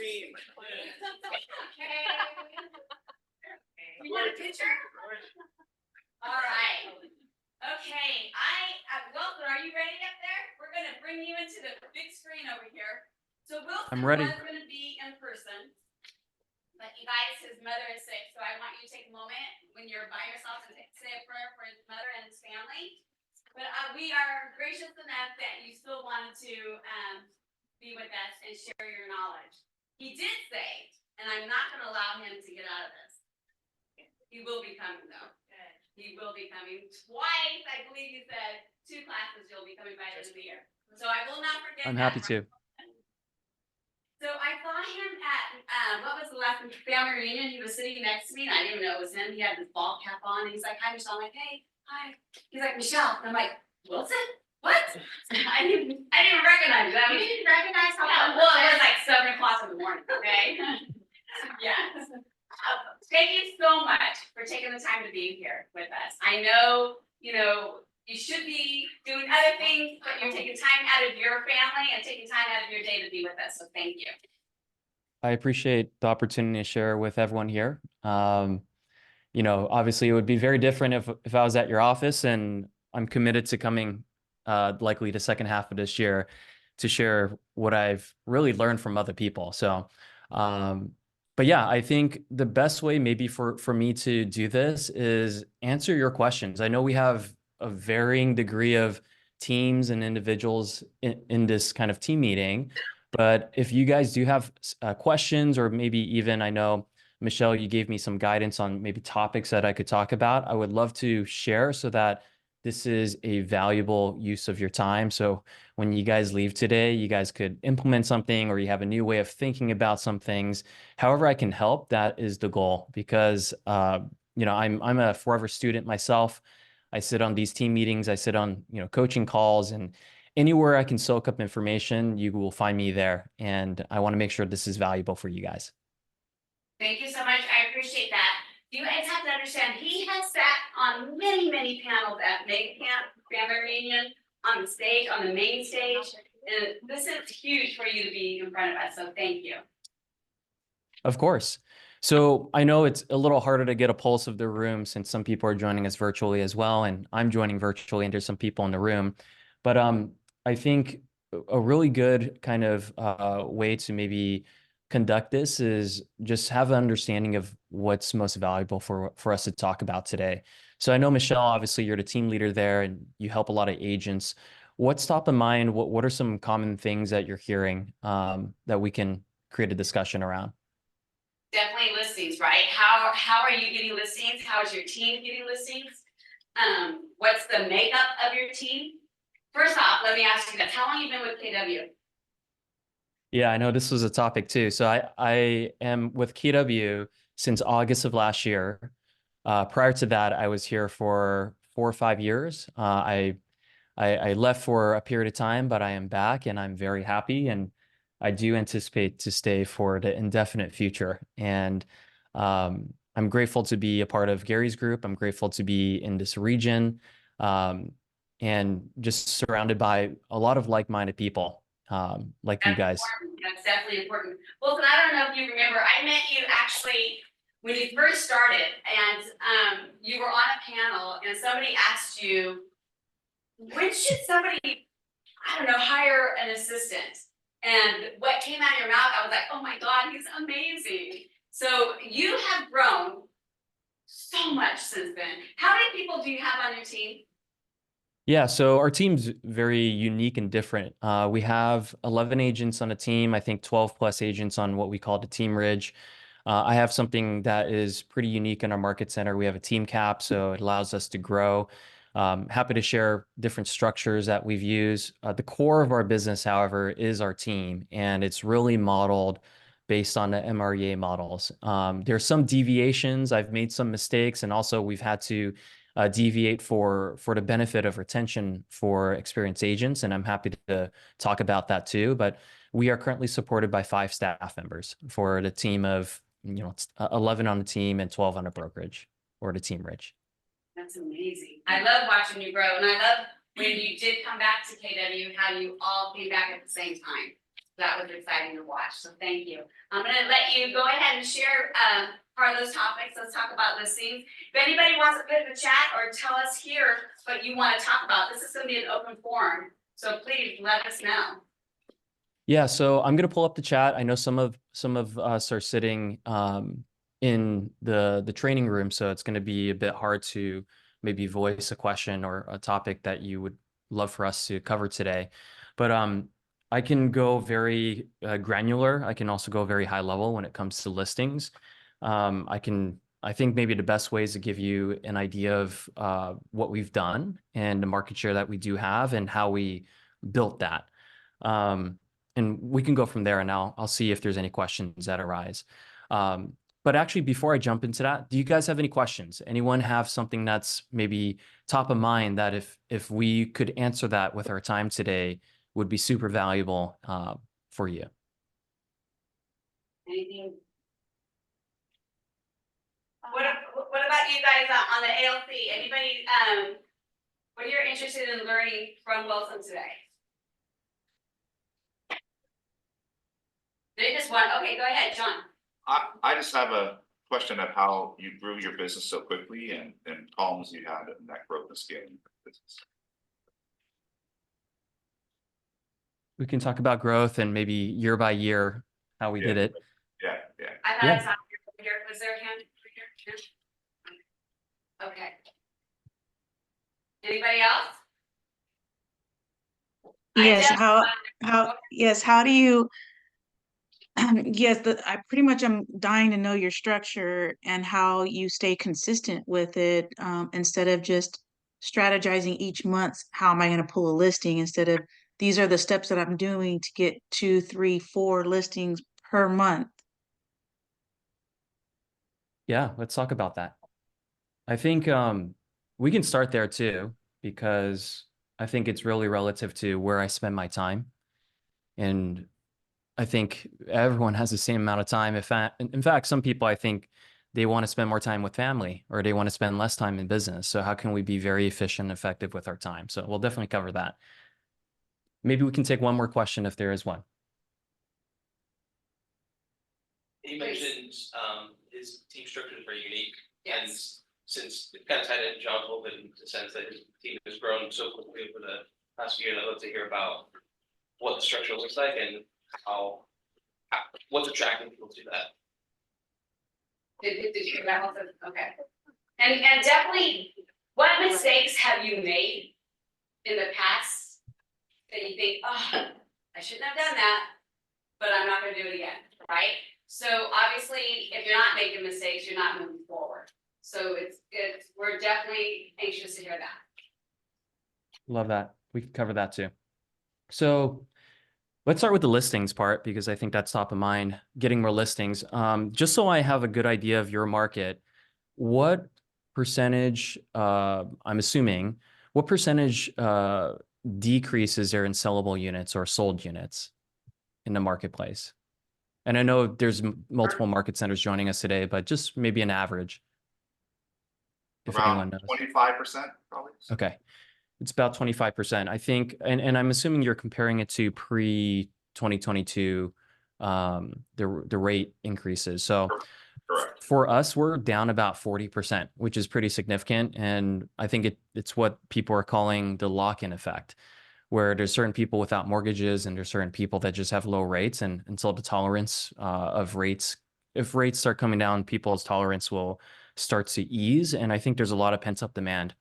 team. Okay. You want a picture? All right. Okay, Wilson, are you ready up there? We're gonna bring you into the big screen over here. So Wilson I'm ready. was gonna be in person, but you guys, his mother is sick, so I want you to take a moment when you're by yourself and say a prayer for his mother and his family. But we are gracious enough that you still wanted to be with us and share your knowledge. He did say, and I'm not gonna allow him to get out of this. He will be coming though. He will be coming twice. I believe you said 2 classes you'll be coming by the end of the year. So I will not forget. I'm happy to. So I saw him at, what was the last family reunion? He was sitting next to me and I didn't even know it was him. He had this ball cap on and he's like, hi, Michelle. I'm like, hey, hi. He's like, Michelle. And I'm like, Wilson? What? I didn't recognize him. You didn't recognize how? Yeah, well, it was like 7 o'clock in the morning, okay? Yeah. Thank you so much for taking the time to be here with us. I know, you should be doing other things, but you're taking time out of your family and taking time out of your day to be with us. So thank you. I appreciate the opportunity to share with everyone here. Obviously it would be very different if I was at your office, and I'm committed to coming likely the second half of this year to share what I've really learned from other people. So, but yeah, I think the best way maybe for me to do this is answer your questions. I know we have a varying degree of teams and individuals in this kind of team meeting, but if you guys do have questions, or maybe even, I know, Michelle, you gave me some guidance on maybe topics that I could talk about, I would love to share so that this is a valuable use of your time. So when you guys leave today, you guys could implement something, or you have a new way of thinking about some things. However I can help, that is the goal, because I'm a forever student myself. I sit on these team meetings, I sit on coaching calls, and anywhere I can soak up information, you will find me there. And I want to make sure this is valuable for you guys. Thank you so much. I appreciate that. You guys have to understand, he has sat on many, many panels at Mega Camp, family reunion, on the stage, on the main stage. And this is huge for you to be in front of us. So thank you. Of course. So I know it's a little harder to get a pulse of the room since some people are joining us virtually as well. And I'm joining virtually, and there's some people in the room. But I think a really good kind of way to maybe conduct this is just have an understanding of what's most valuable for us to talk about today. So I know, Michelle, obviously you're the team leader there and you help a lot of agents. What's top of mind? What are some common things that you're hearing that we can create a discussion around? Definitely listings, right? How are you getting listings? How is your team getting listings? What's the makeup of your team? First off, let me ask you this. How long have you been with KW? Yeah, I know this was a topic too. So I am with KW since August of last year. Prior to that, I was here for 4 or 5 years. I left for a period of time, but I am back and I'm very happy. And I do anticipate to stay for the indefinite future. And I'm grateful to be a part of Gary's group. I'm grateful to be in this region and just surrounded by a lot of like-minded people like you guys. That's definitely important. Wilson, I don't know if you remember, I met you actually when you first started, and you were on a panel and somebody asked you, when should somebody, hire an assistant? And what came out of your mouth, I was like, oh my God, he's amazing. So you have grown so much since then. How many people do you have on your team? Yeah, so our team's very unique and different. We have 11 agents on a team, I think 12 plus agents on what we call the team ridge. I have something that is pretty unique in our market center. We have a team cap, so it allows us to grow. Happy to share different structures that we've used. The core of our business, however, is our team, and it's really modeled based on the MREA models. There's some deviations. I've made some mistakes, and also we've had to deviate for the benefit of retention for experienced agents, and I'm happy to talk about that too. But we are currently supported by 5 staff members for the team of 11 on the team and 12 on a brokerage or the team ridge. That's amazing. I love watching you grow, and I love when you did come back to KW, how you all came back at the same time. That was exciting to watch, so thank you. I'm gonna let you go ahead and share part of those topics. Let's talk about listings. If anybody wants to put in the chat or tell us here what you want to talk about, this is gonna be an open forum, so please let us know. Yeah, so I'm gonna pull up the chat. I know some of us are sitting in the training room, so it's gonna be a bit hard to maybe voice a question or a topic that you would love for us to cover today. But I can go very granular. I can also go very high level when it comes to listings. I think maybe the best way is to give you an idea of what we've done and the market share that we do have and how we built that. And we can go from there, and I'll see if there's any questions that arise. But actually, before I jump into that, do you guys have any questions? Anyone have something that's maybe top of mind that if we could answer that with our time today would be super valuable for you? Anything? What about you guys on the ALC? Anybody, what you're interested in learning from Wilson today? They just want, okay, go ahead, John. I just have a question of how you grew your business so quickly and problems you had in that growth and scaling business. We can talk about growth and maybe year by year how we did it. Yeah. I thought I saw here. Was there a hand over here? No? Okay. Anybody else? Yes, how do you, I pretty much am dying to know your structure and how you stay consistent with it, instead of just strategizing each month, how am I going to pull a listing, instead of these are the steps that I'm doing to get 2, 3, 4 listings per month. Yeah, let's talk about that. I think we can start there too, because I think it's really relative to where I spend my time. And I think everyone has the same amount of time. In fact, some people, I think they want to spend more time with family or they want to spend less time in business. So how can we be very efficient and effective with our time? So we'll definitely cover that. Maybe we can take one more question if there is one. He mentioned his team structure is very unique. Yes. And since it kind of tied in John's a little bit in the sense that his team has grown so quickly over the past year, and I'd love to hear about what the structure looks like and what's attracting people to that. Did you hear that also? Okay. And definitely, what mistakes have you made in the past that you think, oh, I shouldn't have done that, but I'm not going to do it again, right? So obviously, if you're not making mistakes, you're not moving forward. So we're definitely anxious to hear that. Love that. We can cover that too. So let's start with the listings part, because I think that's top of mind, getting more listings. Just so I have a good idea of your market, what percentage, I'm assuming, what percentage decrease is there in sellable units or sold units in the marketplace? And I know there's multiple market centers joining us today, but just maybe an average. If anyone Around knows. 25%, probably. Okay. It's about 25%. I think, and I'm assuming you're comparing it to pre-2022, the rate increases. So Correct. for us, we're down about 40%, which is pretty significant. And I think it's what people are calling the lock-in effect, where there's certain people without mortgages and there's certain people that just have low rates. And until the tolerance of rates, if rates start coming down, people's tolerance will start to ease. And I think there's a lot of pent-up demand.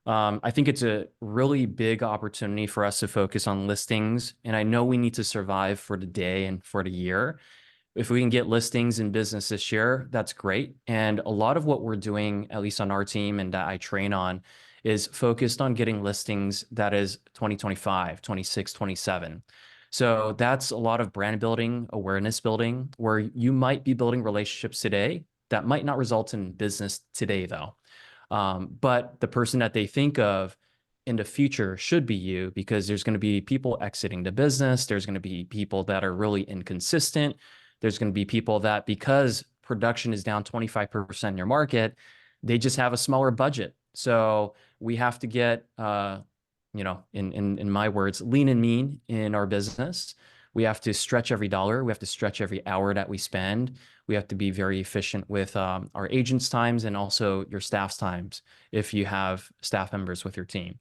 I think it's a really big opportunity for us to focus on listings. And I know we need to survive for the day and for the year. If we can get listings in business this year, that's great. And a lot of what we're doing, at least on our team and that I train on, is focused on getting listings that is 2025, 26, 27. So that's a lot of brand building, awareness building, where you might be building relationships today that might not result in business today, though. But the person that they think of in the future should be you, because there's going to be people exiting the business. There's going to be people that are really inconsistent. There's going to be people that, because production is down 25% in your market, they just have a smaller budget. So we have to get, in my words, lean and mean in our business. We have to stretch every dollar. We have to stretch every hour that we spend. We have to be very efficient with our agents' times and also your staff's times if you have staff members with your team.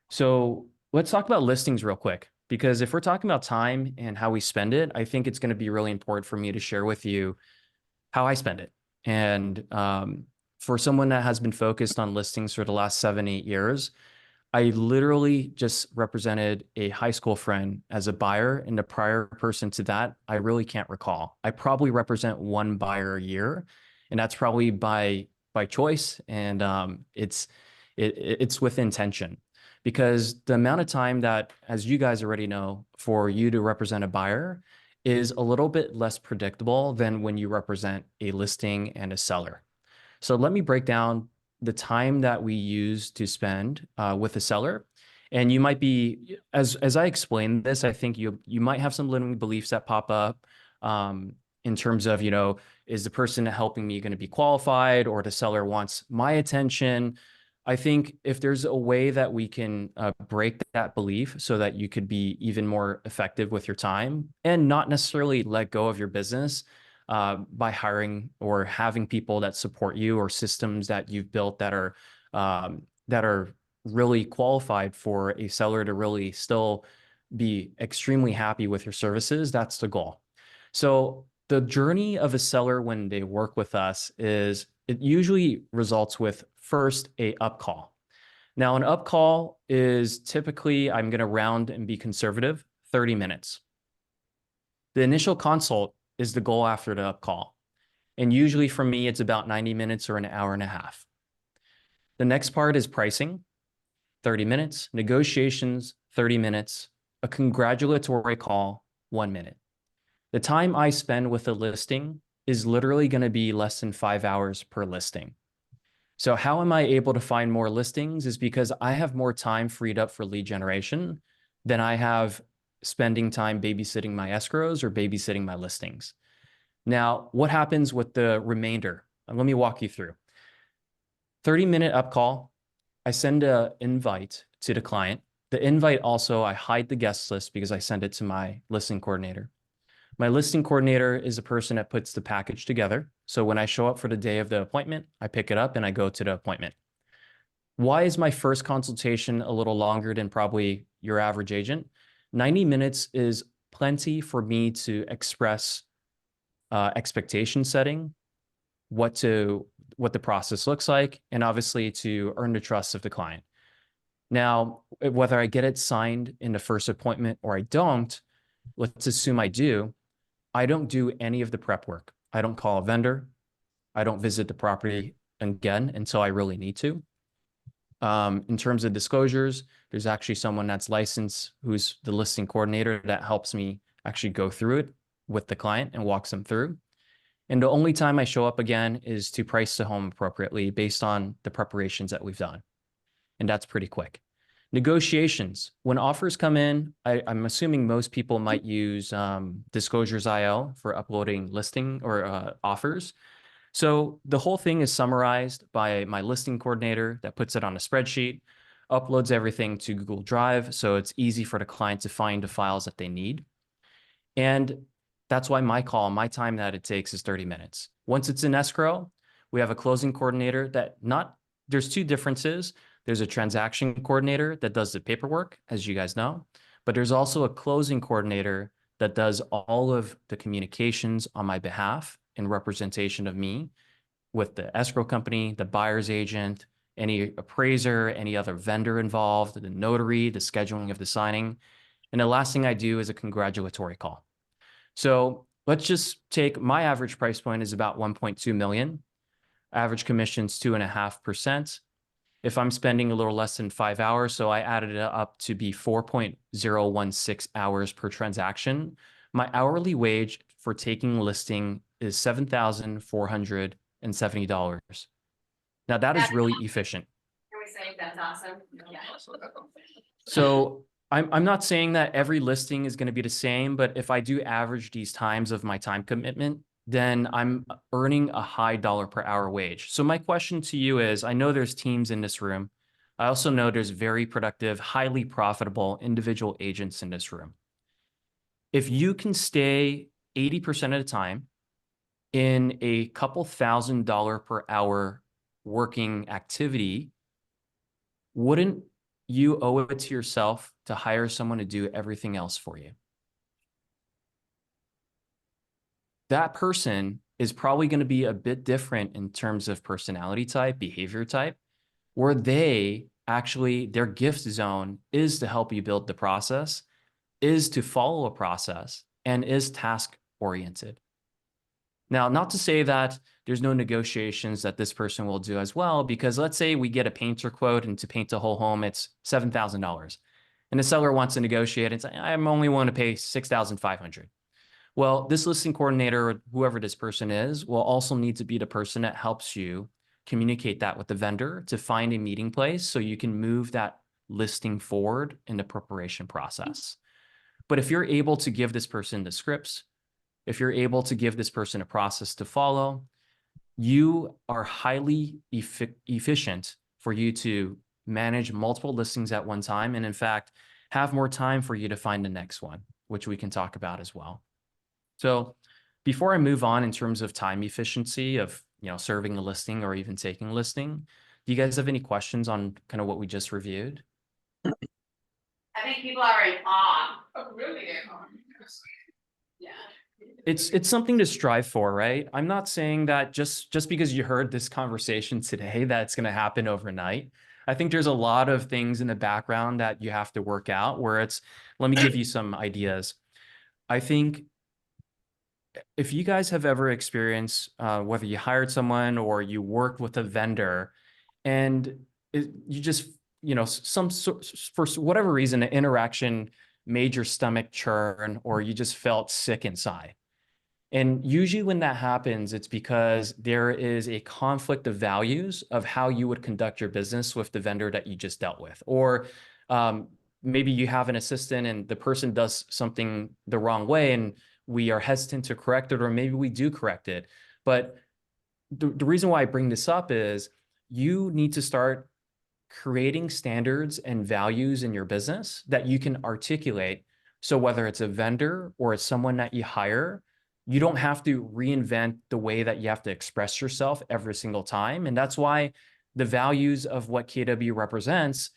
So let's talk about listings real quick, because if we're talking about time and how we spend it, I think it's going to be really important for me to share with you how I spend it. And for someone that has been focused on listings for the last 7-8 years, I literally just represented a high school friend as a buyer, and the prior person to that, I really can't recall. I probably represent one buyer a year, and that's probably by choice, and it's with intention, because the amount of time that, as you guys already know, for you to represent a buyer is a little bit less predictable than when you represent a listing and a seller. So let me break down the time that we use to spend with a seller. And you might be, as I explain this, I think you might have some limiting beliefs that pop up in terms of, is the person helping me going to be qualified, or the seller wants my attention? I think if there's a way that we can break that belief so that you could be even more effective with your time and not necessarily let go of your business by hiring or having people that support you, or systems that you've built that are really qualified for a seller to really still be extremely happy with your services, that's the goal. So the journey of a seller when they work with us is, it usually results with first a up call. Now, an up call is typically, I'm going to round and be conservative, 30 minutes. The initial consult is the goal after the up call. And usually for me, it's about 90 minutes or an hour and a half. The next part is pricing, 30 minutes, negotiations, 30 minutes, a congratulatory call, 1 minute. The time I spend with a listing is literally going to be less than 5 hours per listing. So how am I able to find more listings? Is because I have more time freed up for lead generation than I have spending time babysitting my escrows or babysitting my listings. Now, what happens with the remainder? Let me walk you through. 30-minute up call. I send an invite to the client. The invite also, I hide the guest list because I send it to my listing coordinator. My listing coordinator is a person that puts the package together. So when I show up for the day of the appointment, I pick it up and I go to the appointment. Why is my first consultation a little longer than probably your average agent? 90 minutes is plenty for me to express expectation setting, what the process looks like, and obviously to earn the trust of the client. Now, whether I get it signed in the first appointment or I don't, let's assume I do, I don't do any of the prep work. I don't call a vendor. I don't visit the property again until I really need to. In terms of disclosures, there's actually someone that's licensed who's the listing coordinator that helps me actually go through it with the client and walks them through. And the only time I show up again is to price the home appropriately based on the preparations that we've done. And that's pretty quick. Negotiations. When offers come in, I'm assuming most people might use Disclosures.io for uploading listing or offers. So the whole thing is summarized by my listing coordinator that puts it on a spreadsheet, uploads everything to Google Drive, so it's easy for the client to find the files that they need. And that's why my time that it takes is 30 minutes. Once it's in escrow, we have a closing coordinator there's two differences. There's a transaction coordinator that does the paperwork, as you guys know, but there's also a closing coordinator that does all of the communications on my behalf in representation of me with the escrow company, the buyer's agent, any appraiser, any other vendor involved, the notary, the scheduling of the signing. And the last thing I do is a congratulatory call. So let's just take my average price point is about 1.2 million. Average commission's 2.5%. If I'm spending a little less than 5 hours, so I added it up to be 4.016 hours per transaction, my hourly wage for taking listing is $7,470. Now that is really efficient. Can we say that's awesome? Yeah. So I'm not saying that every listing is going to be the same, but if I do average these times of my time commitment, then I'm earning a high dollar per hour wage. So my question to you is, I know there's teams in this room. I also know there's very productive, highly profitable individual agents in this room. If you can stay 80% of the time in a couple $1,000 per hour working activity, wouldn't you owe it to yourself to hire someone to do everything else for you? That person is probably going to be a bit different in terms of personality type, behavior type, where they actually, their gift zone is to help you build the process, is to follow a process, and is task oriented. Now, not to say that there's no negotiations that this person will do as well, because let's say we get a painter quote, and to paint a whole home, it's $7,000. And the seller wants to negotiate and say, I'm only willing to pay $6,500. Well, this listing coordinator, or whoever this person is, will also need to be the person that helps you communicate that with the vendor to find a meeting place so you can move that listing forward in the preparation process. But if you're able to give this person the scripts, if you're able to give this person a process to follow, you are highly efficient for you to manage multiple listings at one time. And in fact, have more time for you to find the next one, which we can talk about as well. So before I move on in terms of time efficiency of, serving a listing or even taking a listing, do you guys have any questions on kind of what we just reviewed? I think people are in awe. Oh, really in awe. Yeah. It's something to strive for, right? I'm not saying that just because you heard this conversation today, that it's going to happen overnight. I think there's a lot of things in the background that you have to work out where let me give you some ideas. I think if you guys have ever experienced, whether you hired someone or you worked with a vendor and you just, for whatever reason, the interaction made your stomach churn or you just felt sick inside. And usually when that happens, it's because there is a conflict of values of how you would conduct your business with the vendor that you just dealt with. Or maybe you have an assistant and the person does something the wrong way and we are hesitant to correct it, or maybe we do correct it. But the reason why I bring this up is you need to start creating standards and values in your business that you can articulate. So whether it's a vendor or it's someone that you hire, you don't have to reinvent the way that you have to express yourself every single time. And that's why the values of what KW represents,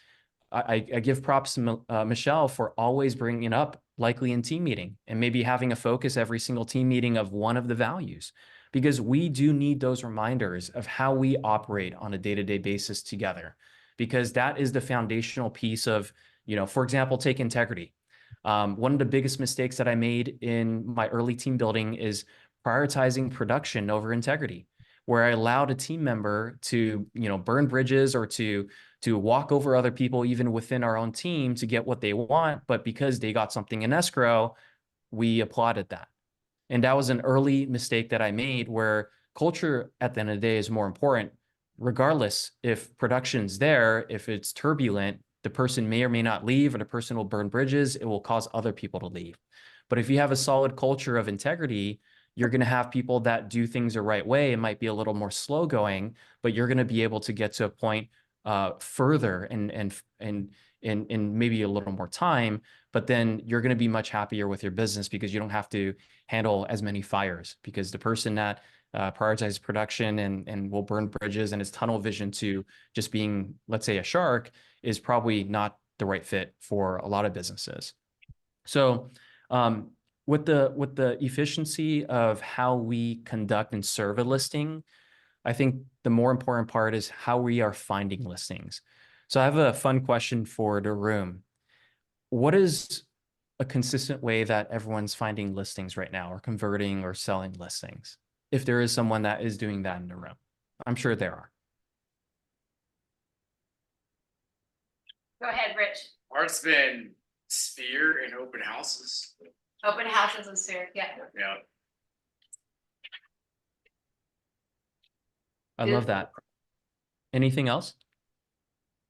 I give props to Michelle for always bringing it up, likely in team meeting, and maybe having a focus every single team meeting of one of the values, because we do need those reminders of how we operate on a day-to-day basis together, because that is the foundational piece of, for example, take integrity. One of the biggest mistakes that I made in my early team building is prioritizing production over integrity, where I allowed a team member to, burn bridges or to walk over other people, even within our own team, to get what they want. But because they got something in escrow, we applauded that. And that was an early mistake that I made, where culture at the end of the day is more important. Regardless, if production's there, if it's turbulent, the person may or may not leave, or the person will burn bridges. It will cause other people to leave. But if you have a solid culture of integrity, you're going to have people that do things the right way. It might be a little more slow going, but you're going to be able to get to a point further and maybe a little more time, but then you're going to be much happier with your business because you don't have to handle as many fires, because the person that prioritizes production and will burn bridges and is tunnel vision to just being, let's say, a shark, is probably not the right fit for a lot of businesses. So with the efficiency of how we conduct and serve a listing, I think the more important part is how we are finding listings. So I have a fun question for the room. What is a consistent way that everyone's finding listings right now, or converting or selling listings? If there is someone that is doing that in the room, I'm sure there are. Go ahead, Rich. Ours been Sphere and open houses. Open houses and Sphere, yeah. Yeah. I love that. Anything else?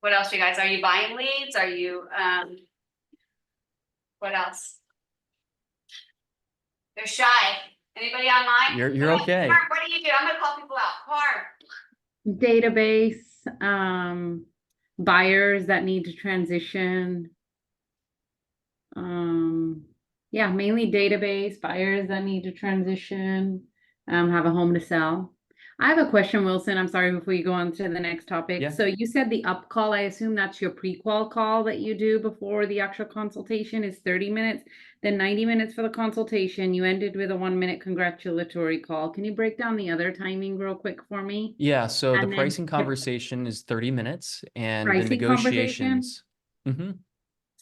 What else, you guys? Are you buying leads? Are you, what else? They're shy. Anybody online? You're okay. Barb, what do you do? I'm gonna call people out. Barb. Database, buyers that need to transition. Yeah, mainly database, buyers that need to transition, have a home to sell. I have a question, Wilson. I'm sorry, before you go on to the next topic. Yeah. So you said the up call, I assume that's your pre-qual call that you do before the actual consultation is 30 minutes, then 90 minutes for the consultation. You ended with a 1-minute congratulatory call. Can you break down the other timing real quick for me? Yeah, so the And then pricing conversation is 30 minutes and the pricing conversation? negotiations. Mhm.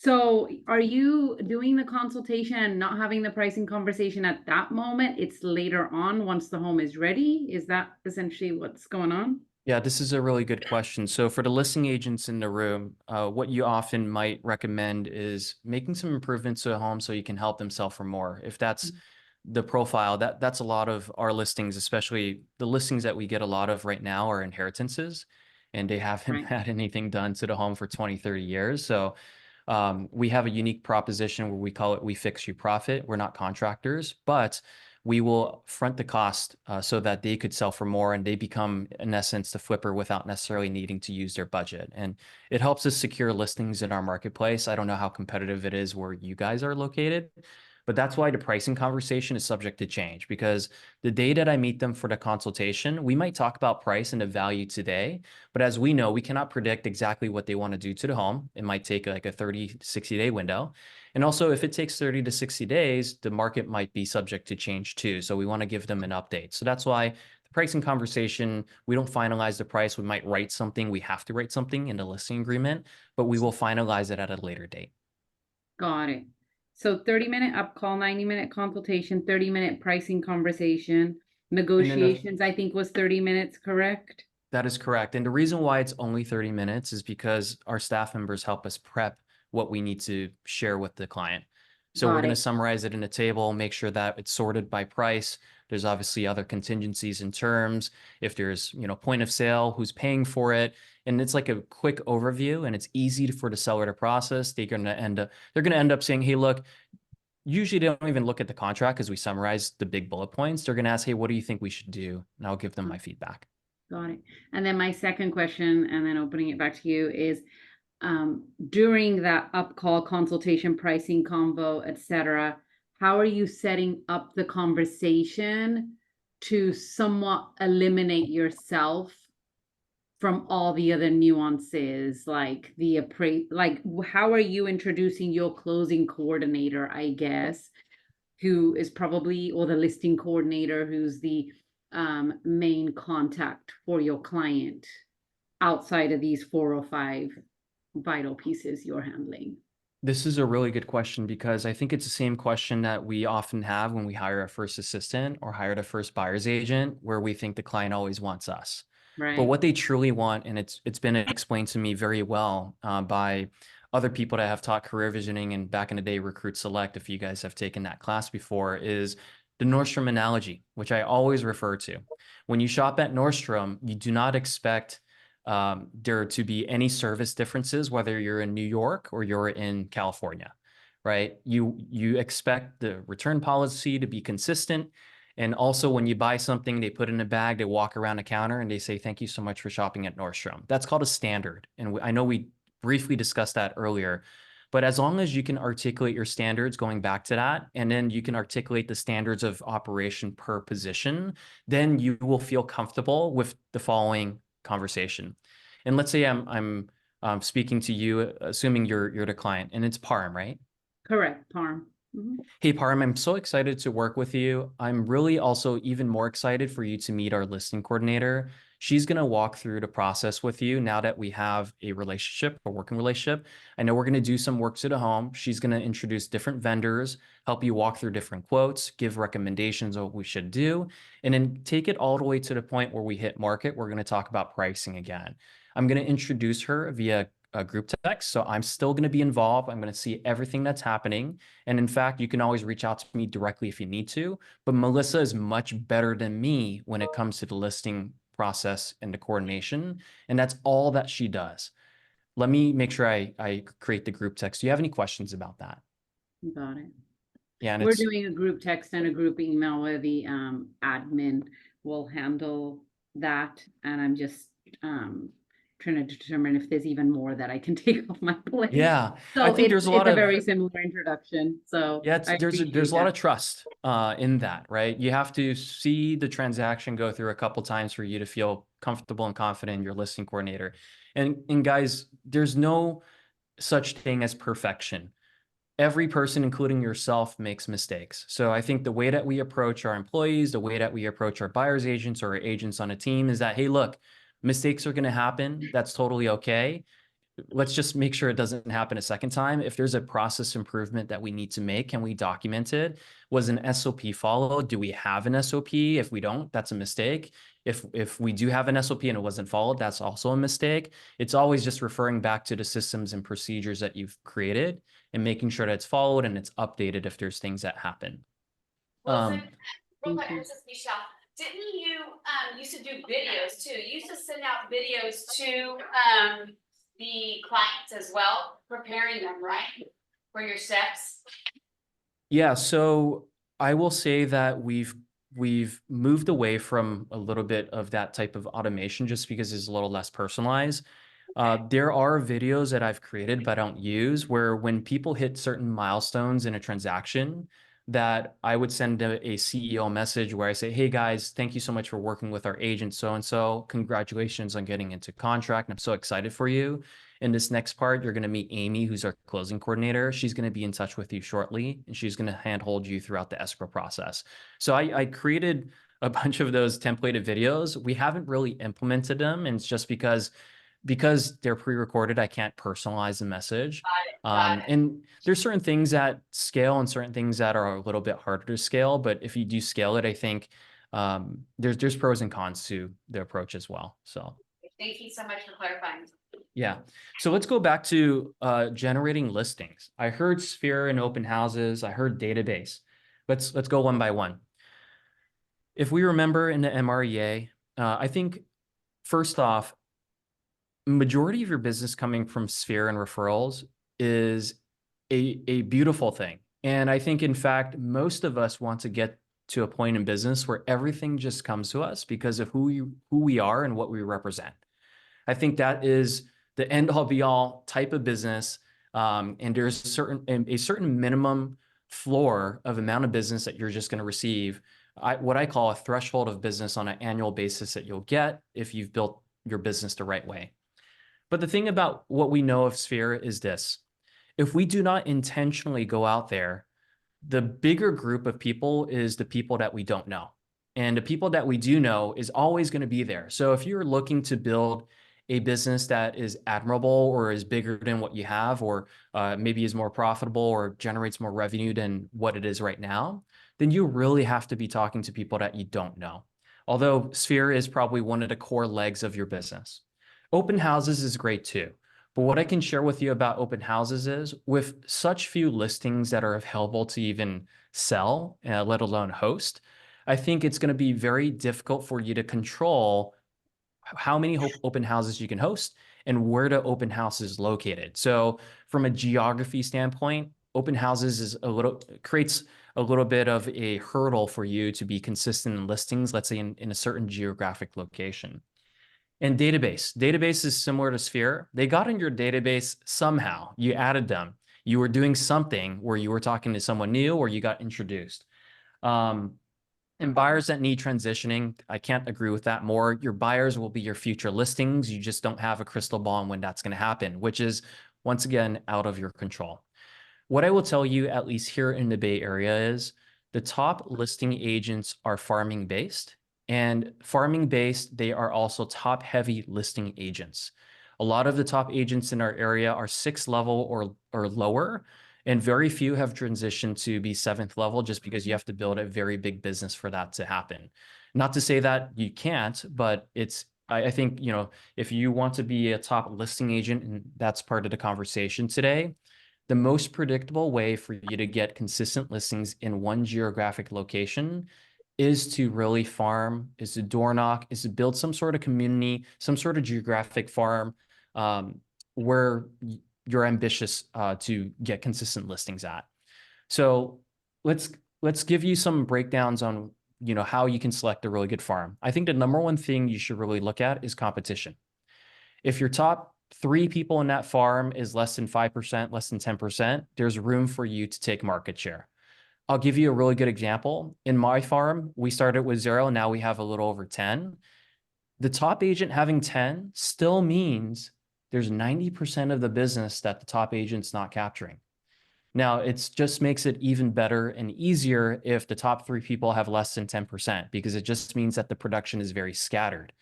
So are you doing the consultation and not having the pricing conversation at that moment? It's later on once the home is ready? Is that essentially what's going on? Yeah, this is a really good question. So for the listing agents in the room, what you often might recommend is making some improvements to a home so you can help them sell for more. If that's the profile, that's a lot of our listings, especially the listings that we get a lot of right now are inheritances, and they haven't Right. had anything done to the home for 20, 30 years. So we have a unique proposition where we call it "We Fix You Profit." We're not contractors, but we will front the cost so that they could sell for more and they become, in essence, the flipper without necessarily needing to use their budget. And it helps us secure listings in our marketplace. I don't know how competitive it is where you guys are located, but that's why the pricing conversation is subject to change, because the day that I meet them for the consultation, we might talk about price and the value today. But as we know, we cannot predict exactly what they want to do to the home. It might take like a 30, 60-day window. And also, if it takes 30 to 60 days, the market might be subject to change too. So we want to give them an update. So that's why the pricing conversation, we don't finalize the price. We might write something. We have to write something in the listing agreement, but we will finalize it at a later date. Got it. So 30-minute up call, 90-minute consultation, 30-minute pricing conversation, negotiations, I think was 30 minutes, correct? That is correct. And the reason why it's only 30 minutes is because our staff members help us prep what we need to share with the client. So we're Got going to it. summarize it in a table, make sure that it's sorted by price. There's obviously other contingencies and terms. If there's, point of sale, who's paying for it. And it's like a quick overview, and it's easy for the seller to process. They're going to end up saying, hey, look, usually they don't even look at the contract because we summarize the big bullet points. They're going to ask, hey, what do you think we should do? And I'll give them my feedback. Got it. And then my second question, and then opening it back to you, is during that up call, consultation, pricing, convo, etc., how are you setting up the conversation to somewhat eliminate yourself from all the other nuances, like how are you introducing your closing coordinator, I guess, who is probably, or the listing coordinator, who's the main contact for your client outside of these 4 or 5 vital pieces you're handling? This is a really good question because I think it's the same question that we often have when we hire a first assistant or hire a first buyer's agent, where we think the client always wants us. But Right. what they truly want, and it's been explained to me very well by other people that have taught career visioning and back in the day Recruit Select, if you guys have taken that class before, is the Nordstrom analogy, which I always refer to. When you shop at Nordstrom, you do not expect there to be any service differences, whether you're in New York or you're in California, right? You expect the return policy to be consistent. And also when you buy something, they put in a bag, they walk around the counter and they say, thank you so much for shopping at Nordstrom. That's called a standard. And I know we briefly discussed that earlier, but as long as you can articulate your standards going back to that, and then you can articulate the standards of operation per position, then you will feel comfortable with the following conversation. And let's say I'm speaking to you, assuming you're the client, and it's Parm, right? Correct, Parm. Mhm. Hey, Parm, I'm so excited to work with you. I'm really also even more excited for you to meet our listing coordinator. She's going to walk through the process with you now that we have a relationship, a working relationship. I know we're going to do some work to the home. She's going to introduce different vendors, help you walk through different quotes, give recommendations of what we should do, and then take it all the way to the point where we hit market. We're going to talk about pricing again. I'm going to introduce her via a group text. So I'm still going to be involved. I'm going to see everything that's happening. And in fact, you can always reach out to me directly if you need to. But Melissa is much better than me when it comes to the listing process and the coordination. And that's all that she does. Let me make sure I create the group text. Do you have any questions about that? Got it. Yeah, and We're it's doing a group text and a group email where the admin will handle that. And I'm just trying to determine if there's even more that I can take off my plate. Yeah, So I think there's a lot it's of a very similar introduction, so. yeah, I there's appreciate a lot that. of trust in that, right? You have to see the transaction go through a couple times for you to feel comfortable and confident in your listing coordinator. And guys, there's no such thing as perfection. Every person, including yourself, makes mistakes. So I think the way that we approach our employees, the way that we approach our buyers agents or our agents on a team is that, hey, look, mistakes are going to happen. That's totally okay. Let's just make sure it doesn't happen a second time. If there's a process improvement that we need to make, can we document it? Was an SOP followed? Do we have an SOP? If we don't, that's a mistake. If we do have an SOP and it wasn't followed, that's also a mistake. It's always just referring back to the systems and procedures that you've created and making sure that it's followed and it's updated if there's things that happen. Wilson, real thank quick, you. this is Michelle. Didn't you, used to do videos too? You used to send out videos to, the clients as well, preparing them, right? For your steps? Yeah, so I will say that we've moved away from a little bit of that type of automation just because it's a little less personalized. There are videos that I've created but I don't use where when people hit certain milestones in a transaction that I would send a CEO message where I say, hey guys, thank you so much for working with our agent so-and-so. Congratulations on getting into contract. And I'm so excited for you. In this next part, you're going to meet Amy, who's our closing coordinator. She's going to be in touch with you shortly, and she's going to handhold you throughout the escrow process. So I created a bunch of those templated videos. We haven't really implemented them, and it's just because they're pre-recorded, I can't personalize the message. Got it. And there's certain things that scale and certain things that are a little bit harder to scale. But if you do scale it, I think there's pros and cons to the approach as well. So Thank you so much for clarifying. yeah. So let's go back to generating listings. I heard Sphere and open houses. I heard database. Let's go one by one. If we remember in the MREA, I think first off, majority of your business coming from Sphere and referrals is a beautiful thing. And I think, in fact, most of us want to get to a point in business where everything just comes to us because of who we are and what we represent. I think that is the end all be all type of business. And there's a certain minimum floor of amount of business that you're just going to receive. What I call a threshold of business on an annual basis that you'll get if you've built your business the right way. But the thing about what we know of Sphere is this: if we do not intentionally go out there, the bigger group of people is the people that we don't know. And the people that we do know is always going to be there. So if you're looking to build a business that is admirable or is bigger than what you have, or maybe is more profitable or generates more revenue than what it is right now, then you really have to be talking to people that you don't know. Although Sphere is probably one of the core legs of your business. Open houses is great too. But what I can share with you about open houses is with such few listings that are available to even sell, let alone host, I think it's going to be very difficult for you to control how many open houses you can host and where the open house is located. So from a geography standpoint, open houses is creates a little bit of a hurdle for you to be consistent in listings, let's say in a certain geographic location. And database is similar to Sphere. They got in your database somehow. You added them. You were doing something where you were talking to someone new or you got introduced. And buyers that need transitioning, I can't agree with that more. Your buyers will be your future listings. You just don't have a crystal ball on when that's going to happen, which is, once again, out of your control. What I will tell you, at least here in the Bay Area, is the top listing agents are farming based. And farming based, they are also top heavy listing agents. A lot of the top agents in our area are 6th level or lower, and very few have transitioned to be 7th level just because you have to build a very big business for that to happen. Not to say that you can't, but I think, if you want to be a top listing agent, and that's part of the conversation today, the most predictable way for you to get consistent listings in one geographic location is to really farm, is to door knock, is to build some sort of community, some sort of geographic farm where you're ambitious to get consistent listings at. So let's give you some breakdowns on how you can select a really good farm. I think the number one thing you should really look at is competition. If your top 3 people in that farm is less than 5%, less than 10%, there's room for you to take market share. I'll give you a really good example. In my farm, we started with 0, now we have a little over 10. The top agent having 10 still means there's 90% of the business that the top agent's not capturing. Now, it just makes it even better and easier if the top 3 people have less than 10%, because it just means that the production is very scattered.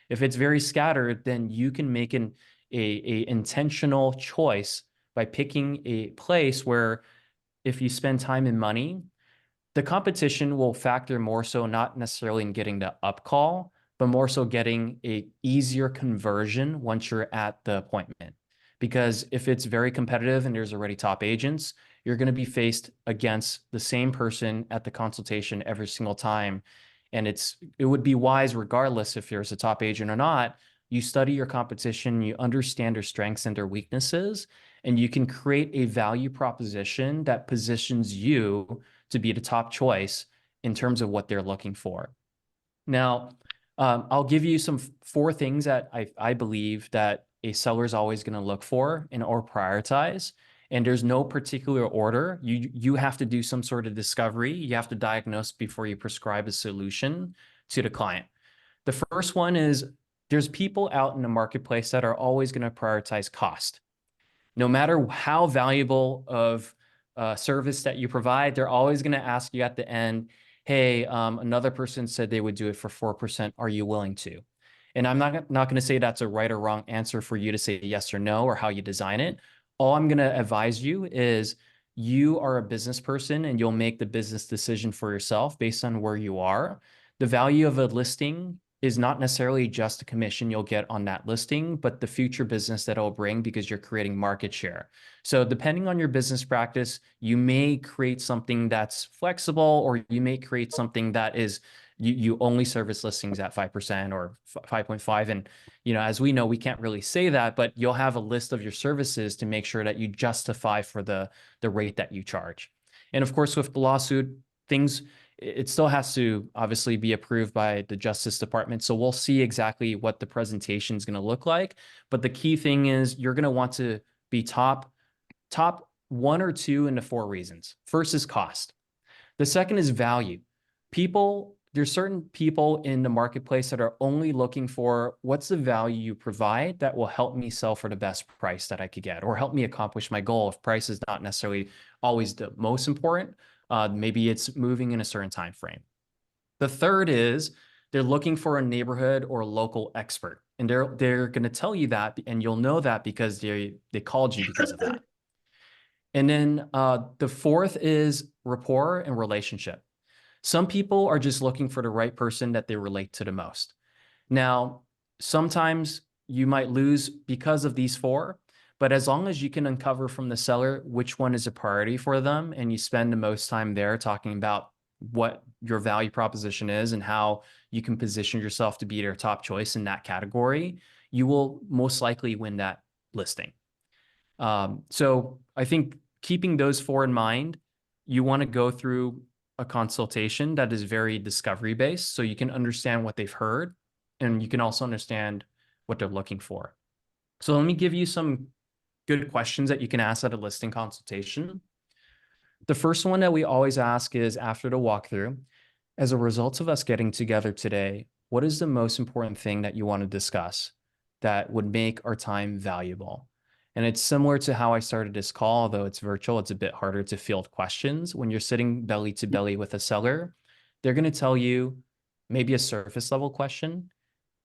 If it's very scattered, then you can make a intentional choice by picking a place where if you spend time and money, the competition will factor more so not necessarily in getting the up call, but more so getting a easier conversion once you're at the appointment. Because if it's very competitive and there's already top agents, you're going to be faced against the same person at the consultation every single time. And it would be wise, regardless if there's a top agent or not, you study your competition, you understand their strengths and their weaknesses, and you can create a value proposition that positions you to be the top choice in terms of what they're looking for. Now, I'll give you some 4 things that I believe that a seller is always going to look for and or prioritize. And there's no particular order. You have to do some sort of discovery. You have to diagnose before you prescribe a solution to the client. The first one is there's people out in the marketplace that are always going to prioritize cost. No matter how valuable of service that you provide, they're always going to ask you at the end, hey, another person said they would do it for 4%. Are you willing to? And I'm not going to say that's a right or wrong answer for you to say yes or no or how you design it. All I'm going to advise you is you are a business person and you'll make the business decision for yourself based on where you are. The value of a listing is not necessarily just a commission you'll get on that listing, but the future business that it'll bring because you're creating market share. So depending on your business practice, you may create something that's flexible, or you may create something that is you only service listings at 5% or 5.5. And, as we know, we can't really say that, but you'll have a list of your services to make sure that you justify for the rate that you charge. And of course, with the lawsuit, it still has to obviously be approved by the Justice Department. So we'll see exactly what the presentation is going to look like. But the key thing is you're going to want to be top 1 or 2 into 4 reasons. First is cost. The second is value. There's certain people in the marketplace that are only looking for what's the value you provide that will help me sell for the best price that I could get, or help me accomplish my goal. If price is not necessarily always the most important, maybe it's moving in a certain time frame. The third is they're looking for a neighborhood or local expert, and they're going to tell you that, and you'll know that because they called you because of that. And then the fourth is rapport and relationship. Some people are just looking for the right person that they relate to the most. Now, sometimes you might lose because of these 4. But as long as you can uncover from the seller which one is a priority for them, and you spend the most time there talking about what your value proposition is and how you can position yourself to be their top choice in that category, you will most likely win that listing. So I think keeping those 4 in mind, you want to go through a consultation that is very discovery based, so you can understand what they've heard and you can also understand what they're looking for. So let me give you some good questions that you can ask at a listing consultation. The first one that we always ask is, after the walkthrough, as a result of us getting together today, what is the most important thing that you want to discuss that would make our time valuable? And it's similar to how I started this call, although it's virtual, it's a bit harder to field questions. When you're sitting belly to belly with a seller, they're going to tell you maybe a surface level question,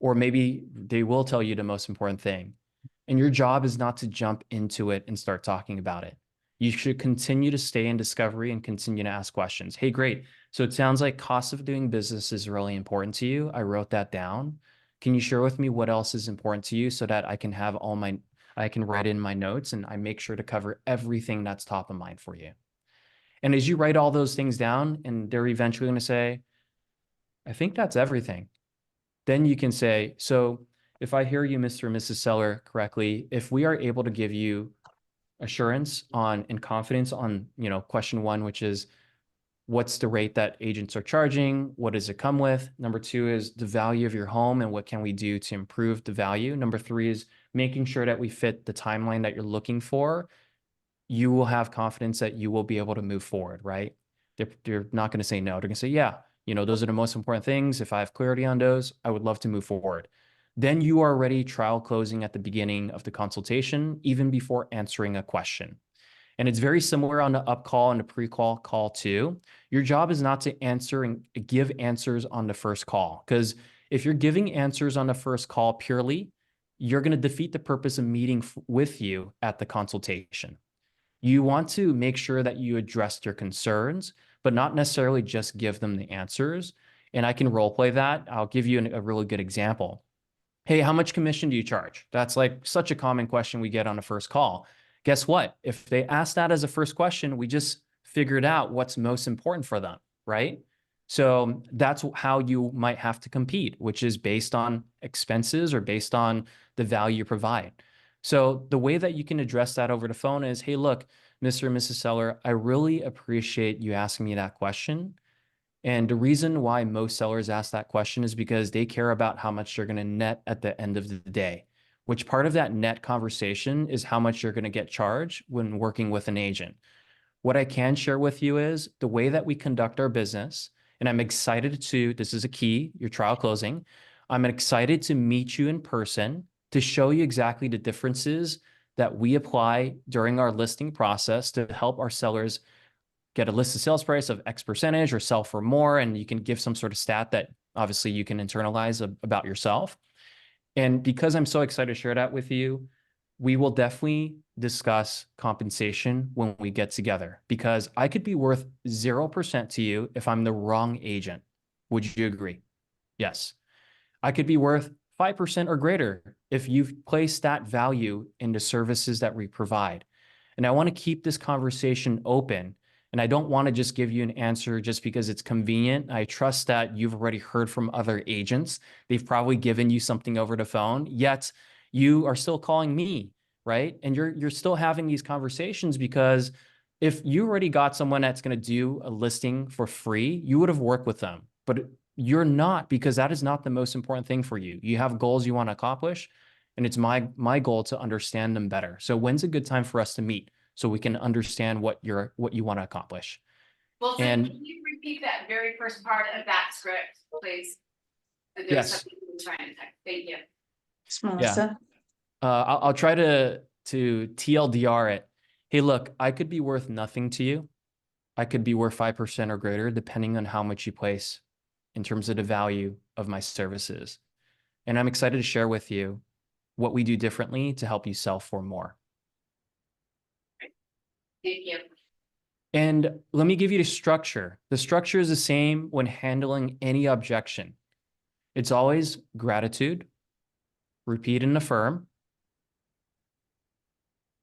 or maybe they will tell you the most important thing. And your job is not to jump into it and start talking about it. You should continue to stay in discovery and continue to ask questions. Hey, great. So it sounds like cost of doing business is really important to you. I wrote that down. Can you share with me what else is important to you so that I can have I can write in my notes and I make sure to cover everything that's top of mind for you. And as you write all those things down, and they're eventually going to say, I think that's everything. Then you can say, so if I hear you, Mr. and Mrs. Seller, correctly, if we are able to give you assurance on and confidence on, question 1, which is what's the rate that agents are charging? What does it come with? Number two is the value of your home and what can we do to improve the value? Number three is making sure that we fit the timeline that you're looking for. You will have confidence that you will be able to move forward, right? They're not going to say no. They're going to say, yeah, you know, those are the most important things. If I have clarity on those, I would love to move forward. Then you are already trial closing at the beginning of the consultation, even before answering a question. And it's very similar on the up call and the pre-call call too. Your job is not to answer and give answers on the first call, because if you're giving answers on the first call purely, you're going to defeat the purpose of meeting with you at the consultation. You want to make sure that you address their concerns, but not necessarily just give them the answers. And I can role play that. I'll give you a really good example. Hey, how much commission do you charge? That's like such a common question we get on a first call. Guess what? If they ask that as a first question, we just figured out what's most important for them, right? So that's how you might have to compete, which is based on expenses or based on the value you provide. So the way that you can address that over the phone is, hey, look, Mr. and Mrs. Seller, I really appreciate you asking me that question. And the reason why most sellers ask that question is because they care about how much they're going to net at the end of the day, which part of that net conversation is how much you're going to get charged when working with an agent. What I can share with you is the way that we conduct our business, and I'm excited to, this is a key, your trial closing. I'm excited to meet you in person to show you exactly the differences that we apply during our listing process to help our sellers get a listed sales price of X percentage or sell for more. And you can give some sort of stat that obviously you can internalize about yourself. And because I'm so excited to share that with you, we will definitely discuss compensation when we get together, because I could be worth 0% to you if I'm the wrong agent. Would you agree? Yes. I could be worth 5% or greater if you've placed that value into services that we provide. And I want to keep this conversation open. And I don't want to just give you an answer just because it's convenient. I trust that you've already heard from other agents. They've probably given you something over the phone, yet you are still calling me, right? And you're still having these conversations because if you already got someone that's going to do a listing for free, you would have worked with them. But you're not, because that is not the most important thing for you. You have goals you want to accomplish, and it's my goal to understand them better. So when's a good time for us to meet so we can understand what you want to accomplish? Well, so And- can you repeat that very first part of that script, please? There's Yes. something I'm trying to type. Thank you. It's Melissa. I'll try to TLDR it. Hey, look, I could be worth nothing to you. I could be worth 5% or greater, depending on how much you place in terms of the value of my services. And I'm excited to share with you what we do differently to help you sell for more. Thank you. And let me give you the structure. The structure is the same when handling any objection. It's always gratitude, repeat and affirm,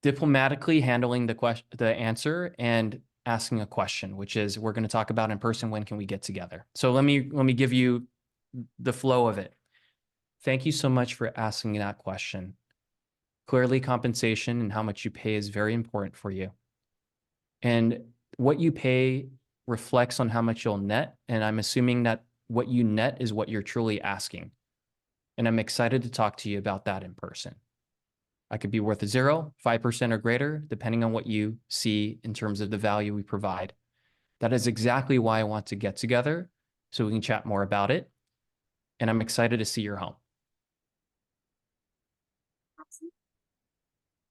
diplomatically handling the answer, and asking a question, which is we're going to talk about in person. When can we get together? So let me give you the flow of it. Thank you so much for asking that question. Clearly, compensation and how much you pay is very important for you. And what you pay reflects on how much you'll net. And I'm assuming that what you net is what you're truly asking. And I'm excited to talk to you about that in person. I could be worth 0, 5% or greater, depending on what you see in terms of the value we provide. That is exactly why I want to get together so we can chat more about it. And I'm excited to see your home.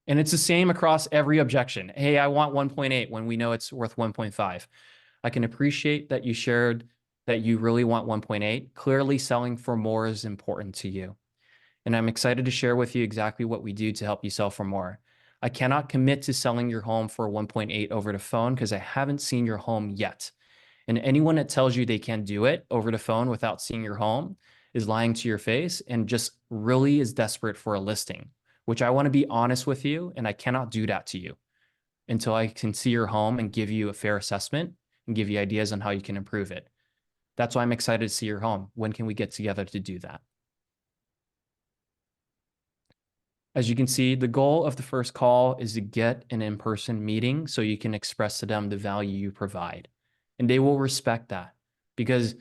And it's the same across every objection. Hey, I want 1.8 when we know it's worth 1.5. I can appreciate that you shared that you really want 1.8. Clearly, selling for more is important to you. And I'm excited to share with you exactly what we do to help you sell for more. I cannot commit to selling your home for 1.8 over the phone because I haven't seen your home yet. And anyone that tells you they can do it over the phone without seeing your home is lying to your face and just really is desperate for a listing, which I want to be honest with you, and I cannot do that to you until I can see your home and give you a fair assessment and give you ideas on how you can improve it. That's why I'm excited to see your home. When can we get together to do that? As you can see, the goal of the first call is to get an in-person meeting so you can express to them the value you provide. and they will respect that because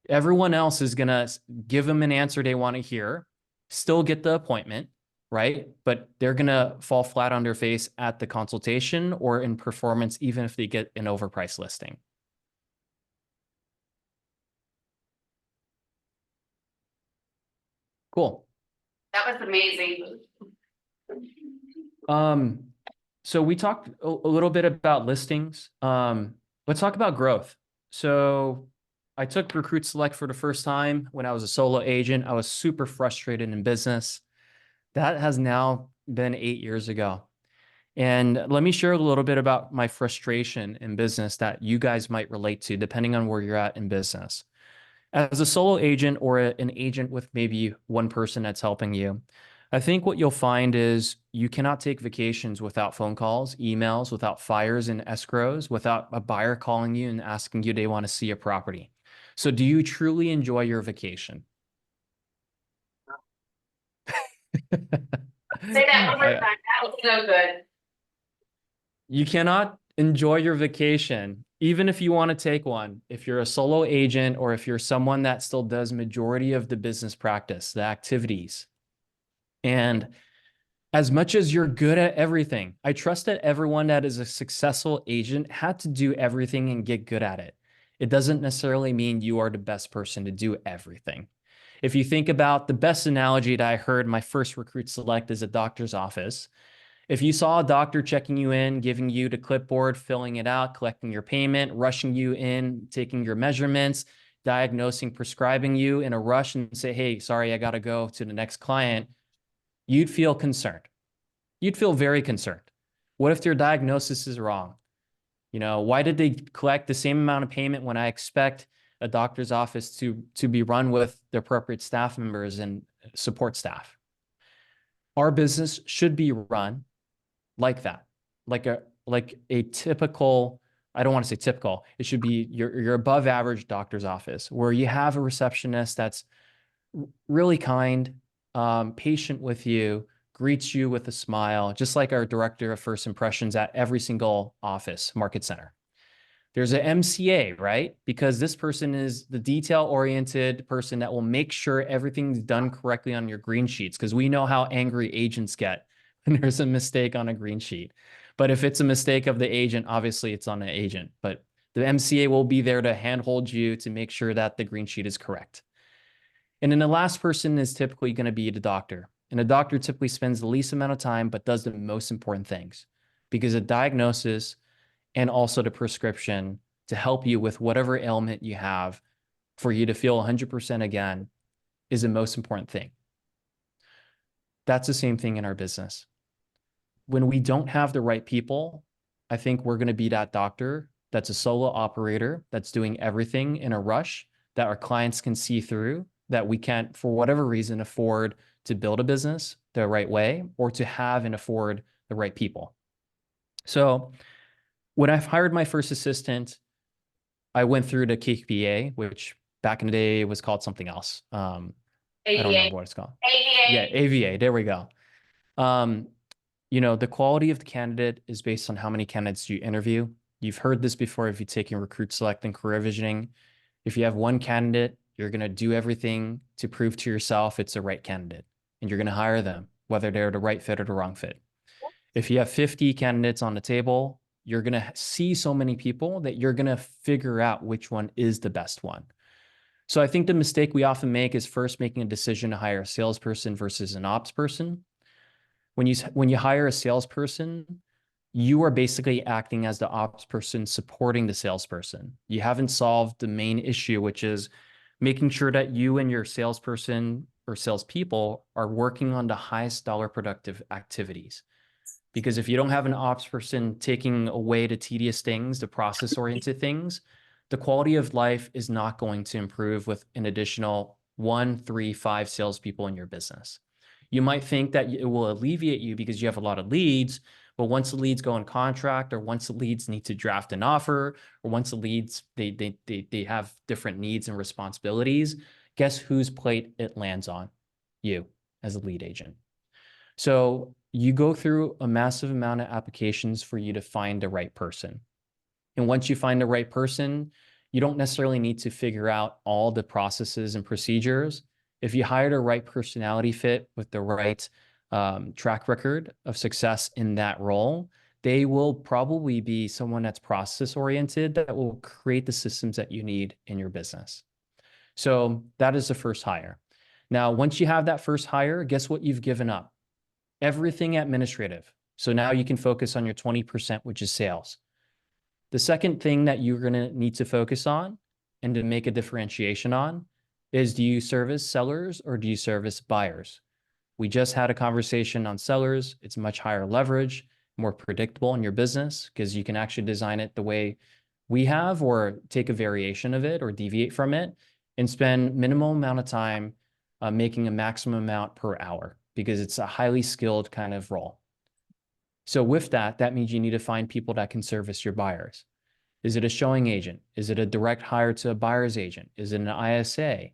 everyone else is going to give them an answer they want to hear, still get the appointment, right? But they're going to fall flat on their face at the consultation or in performance, even if they get an overpriced listing. Cool. That was amazing. So we talked a little bit about listings. Let's talk about growth. So I took Recruit Select for the first time when I was a solo agent. I was super frustrated in business. That has now been 8 years ago. And let me share a little bit about my frustration in business that you guys might relate to, depending on where you're at in business. As a solo agent or an agent with maybe one person that's helping you, I think what you'll find is you cannot take vacations without phone calls, emails, without fires and escrows, without a buyer calling you and asking you they want to see a property. So do you truly enjoy your vacation? Say that one more time. That was so good. You cannot enjoy your vacation, even if you want to take one, if you're a solo agent or if you're someone that still does majority of the business practice, the activities. And as much as you're good at everything, I trust that everyone that is a successful agent had to do everything and get good at it. It doesn't necessarily mean you are the best person to do everything. If you think about the best analogy that I heard my first Recruit Select is a doctor's office. If you saw a doctor checking you in, giving you the clipboard, filling it out, collecting your payment, rushing you in, taking your measurements, diagnosing, prescribing you in a rush and say, hey, sorry, I got to go to the next client, you'd feel concerned. You'd feel very concerned. What if their diagnosis is wrong? You know, why did they collect the same amount of payment when I expect a doctor's office to be run with the appropriate staff members and support staff? Our business should be run like that, like a typical, I don't want to say typical, it should be your above average doctor's office where you have a receptionist that's really kind, patient with you, greets you with a smile, just like our director of first impressions at every single office, market center. There's an MCA, right? Because this person is the detail-oriented person that will make sure everything's done correctly on your green sheets, because we know how angry agents get when there's a mistake on a green sheet. But if it's a mistake of the agent, obviously it's on the agent. But the MCA will be there to handhold you to make sure that the green sheet is correct. And then the last person is typically going to be the doctor. And the doctor typically spends the least amount of time, but does the most important things, because a diagnosis and also the prescription to help you with whatever ailment you have for you to feel 100% again is the most important thing. That's the same thing in our business. When we don't have the right people, I think we're going to be that doctor that's a solo operator that's doing everything in a rush that our clients can see through, that we can't, for whatever reason, afford to build a business the right way or to have and afford the right people. So when I've hired my first assistant, I went through the KPA, which back in the day was called something else. I don't remember what it's called. AVA. Yeah, AVA. There we go. You know, the quality of the candidate is based on how many candidates you interview. You've heard this before if you're taking Recruit Select and Career Visioning. If you have one candidate, you're going to do everything to prove to yourself it's the right candidate, and you're going to hire them, whether they're the right fit or the wrong fit. If you have 50 candidates on the table, you're going to see so many people that you're going to figure out which one is the best one. So I think the mistake we often make is first making a decision to hire a salesperson versus an ops person. When you hire a salesperson, you are basically acting as the ops person supporting the salesperson. You haven't solved the main issue, which is making sure that you and your salesperson or salespeople are working on the highest dollar productive activities. Because if you don't have an ops person taking away the tedious things, the process-oriented things, the quality of life is not going to improve with an additional 1, 3, 5 salespeople in your business. You might think that it will alleviate you because you have a lot of leads, but once the leads go in contract, or once the leads need to draft an offer, or once the leads, they have different needs and responsibilities, guess whose plate it lands on? You as a lead agent. So you go through a massive amount of applications for you to find the right person. And once you find the right person, you don't necessarily need to figure out all the processes and procedures. If you hire the right personality fit with the right track record of success in that role, they will probably be someone that's process oriented that will create the systems that you need in your business. So that is the first hire. Now, once you have that first hire, guess what you've given up? Everything administrative. So now you can focus on your 20%, which is sales. The second thing that you're going to need to focus on and to make a differentiation on is, do you service sellers or do you service buyers? We just had a conversation on sellers. It's much higher leverage, more predictable in your business because you can actually design it the way we have or take a variation of it or deviate from it and spend minimal amount of time making a maximum amount per hour because it's a highly skilled kind of role. So with that, that means you need to find people that can service your buyers. Is it a showing agent? Is it a direct hire to a buyer's agent? Is it an ISA?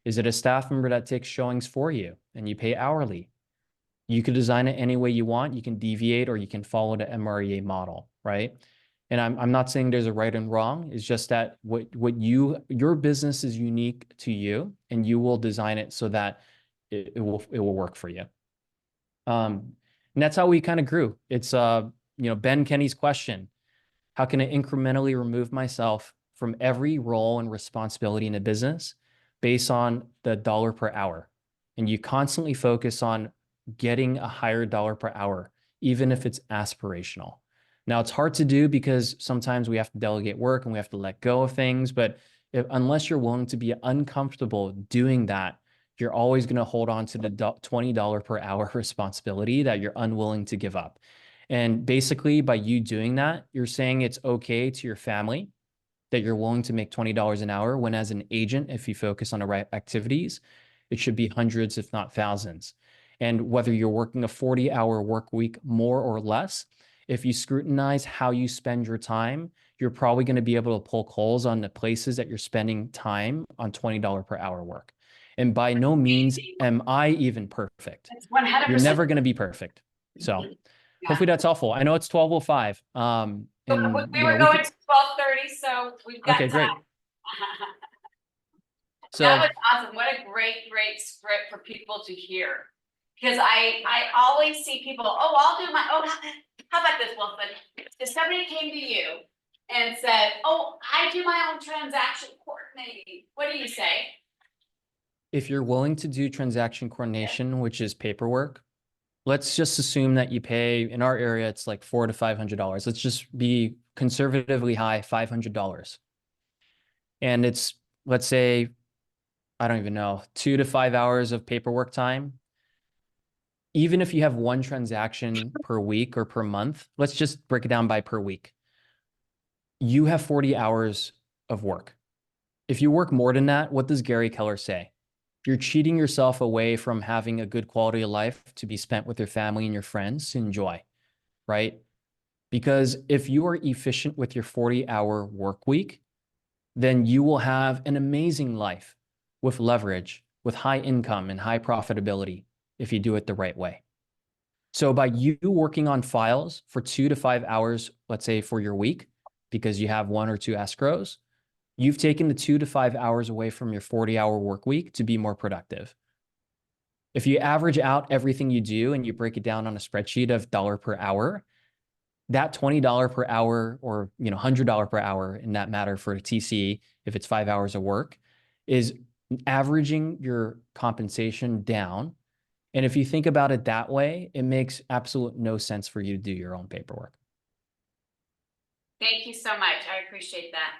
Is it a staff member that takes showings for you and you pay hourly? You can design it any way you want. You can deviate or you can follow the MREA model, right? And I'm not saying there's a right and wrong. It's just that your business is unique to you and you will design it so that it will work for you. And that's how we kind of grew. It's Ben Kenny's question. How can I incrementally remove myself from every role and responsibility in a business based on the dollar per hour? And you constantly focus on getting a higher dollar per hour, even if it's aspirational. Now, it's hard to do because sometimes we have to delegate work and we have to let go of things. But unless you're willing to be uncomfortable doing that, you're always going to hold on to the $20 per hour responsibility that you're unwilling to give up. And basically, by you doing that, you're saying it's okay to your family that you're willing to make $20 an hour, when as an agent, if you focus on the right activities, it should be hundreds, if not thousands. And whether you're working a 40-hour work week, more or less, if you scrutinize how you spend your time, you're probably going to be able to poke holes on the places that you're spending time on $20 per hour work. And by no means am I even perfect. It's 100%. You're never going to be perfect. So hopefully that's helpful. I know it's 12:05. We were going to 12:30, so we've got okay, time. great. So that was awesome. What a great script for people to hear. Because I always see people, I'll do my, how about this, Wilson? If somebody came to you and said, I do my own transaction coordinating, what do you say? if you're willing to do transaction coordination, which is paperwork, let's just assume that you pay, in our area, it's like $400 to $500. Let's just be conservatively high, $500. And it's, let's say, I don't even know, 2 to 5 hours of paperwork time. Even if you have one transaction per week or per month, let's just break it down by per week. You have 40 hours of work. If you work more than that, what does Gary Keller say? You're cheating yourself away from having a good quality of life to be spent with your family and your friends to enjoy, right? Because if you are efficient with your 40-hour work week, then you will have an amazing life with leverage, with high income and high profitability if you do it the right way. So by you working on files for 2 to 5 hours, let's say for your week, because you have 1 or 2 escrows, you've taken the 2 to 5 hours away from your 40-hour work week to be more productive. If you average out everything you do and you break it down on a spreadsheet of dollar per hour, that $20 per hour or $100 per hour in that matter for a TC, if it's 5 hours of work, is averaging your compensation down. And if you think about it that way, it makes absolute no sense for you to do your own paperwork. Thank you so much. I appreciate that.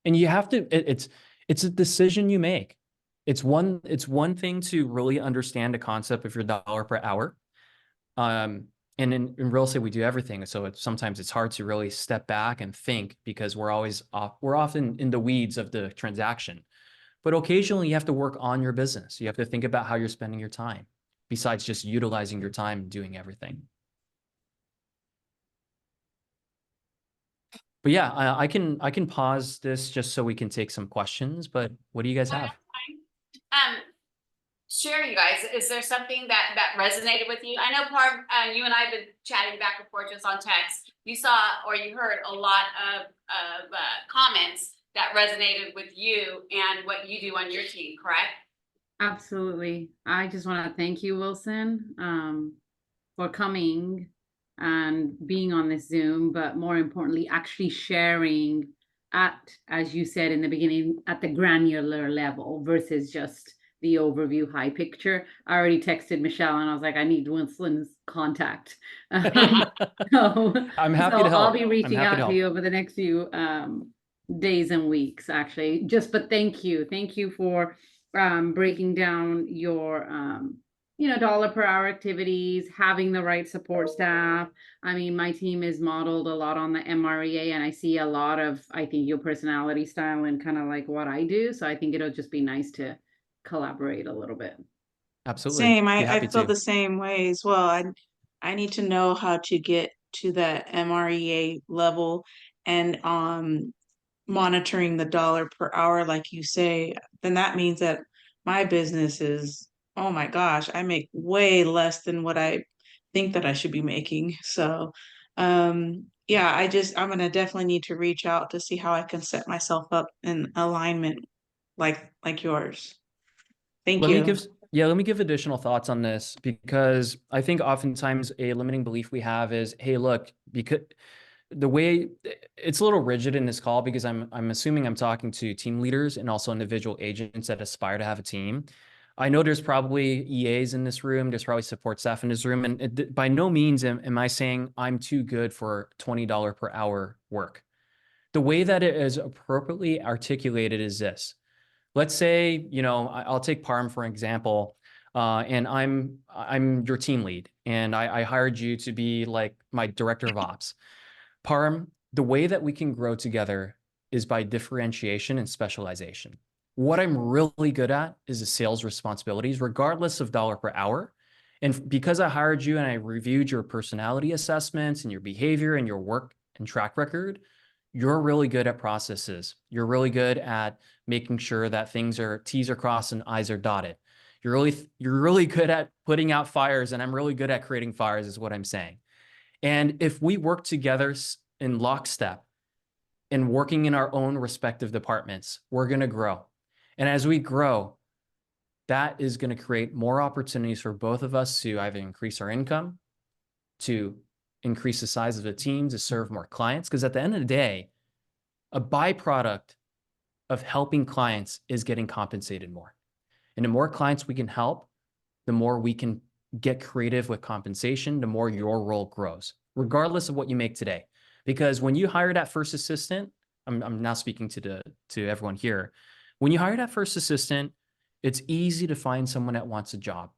And you have to, it's a decision you make. It's one thing to really understand the concept of your dollar per hour. And in real estate, we do everything. So sometimes it's hard to really step back and think because we're often in the weeds of the transaction. But occasionally you have to work on your business. You have to think about how you're spending your time besides just utilizing your time doing everything. But yeah, I can pause this just so we can take some questions, but what do you guys have? share, you guys. Is there something that resonated with you? I know Barb, you and I have been chatting back and forth just on text. You saw or you heard a lot of comments that resonated with you and what you do on your team, correct? Absolutely. I just want to thank you, Wilson, for coming and being on this Zoom, but more importantly, actually sharing at, as you said in the beginning, at the granular level versus just the overview high picture. I already texted Michelle and I was like, I need Wilson's contact. So, I'm happy so to help. I'll be I'm reaching happy to out to help. you over the next few days and weeks, actually. But thank you. Thank you for breaking down your dollar per hour activities, having the right support staff. I mean, my team is modeled a lot on the MREA, and I see a lot of, I think, your personality style and kind of like what I do. So I think it'll just be nice to collaborate a little bit. Absolutely. Same. Be I happy feel to. the same way as well. I need to know how to get to that MREA level and monitoring the dollar per hour, like you say, then that means that my business is, oh my gosh, I make way less than what I think that I should be making. So yeah, I'm gonna definitely need to reach out to see how I can set myself up in alignment like yours. Thank Let me you. give, yeah, let me give additional thoughts on this because I think oftentimes a limiting belief we have is, hey, look, because the way it's a little rigid in this call because I'm assuming I'm talking to team leaders and also individual agents that aspire to have a team. I know there's probably EAs in this room. There's probably support staff in this room. And by no means am I saying I'm too good for $20 per hour work. The way that it is appropriately articulated is this. Let's say, I'll take Parm for example, and I'm your team lead, and I hired you to be like my director of ops. Parm, the way that we can grow together is by differentiation and specialization. What I'm really good at is the sales responsibilities, regardless of dollar per hour. And because I hired you and I reviewed your personality assessments and your behavior and your work and track record, you're really good at processes. You're really good at making sure that T's are crossed and I's are dotted. You're really good at putting out fires, and I'm really good at creating fires, is what I'm saying. And if we work together in lockstep and working in our own respective departments, we're going to grow. And as we grow, that is going to create more opportunities for both of us to either increase our income, to increase the size of the team, to serve more clients. Because at the end of the day, a byproduct of helping clients is getting compensated more. And the more clients we can help, the more we can get creative with compensation, the more your role grows, regardless of what you make today. Because when you hire that first assistant, I'm now speaking to everyone here. When you hire that first assistant, it's easy to find someone that wants a job.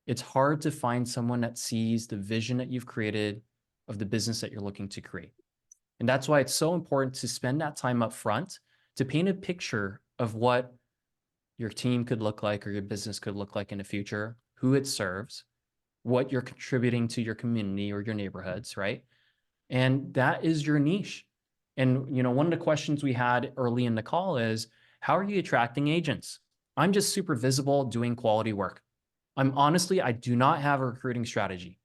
It's hard to find someone that sees the vision that you've created of the business that you're looking to create. And that's why it's so important to spend that time up front to paint a picture of what your team could look like or your business could look like in the future, who it serves, what you're contributing to your community or your neighborhoods, right? And that is your niche. And one of the questions we had early in the call is, how are you attracting agents? I'm just super visible doing quality work. I do not have a recruiting strategy.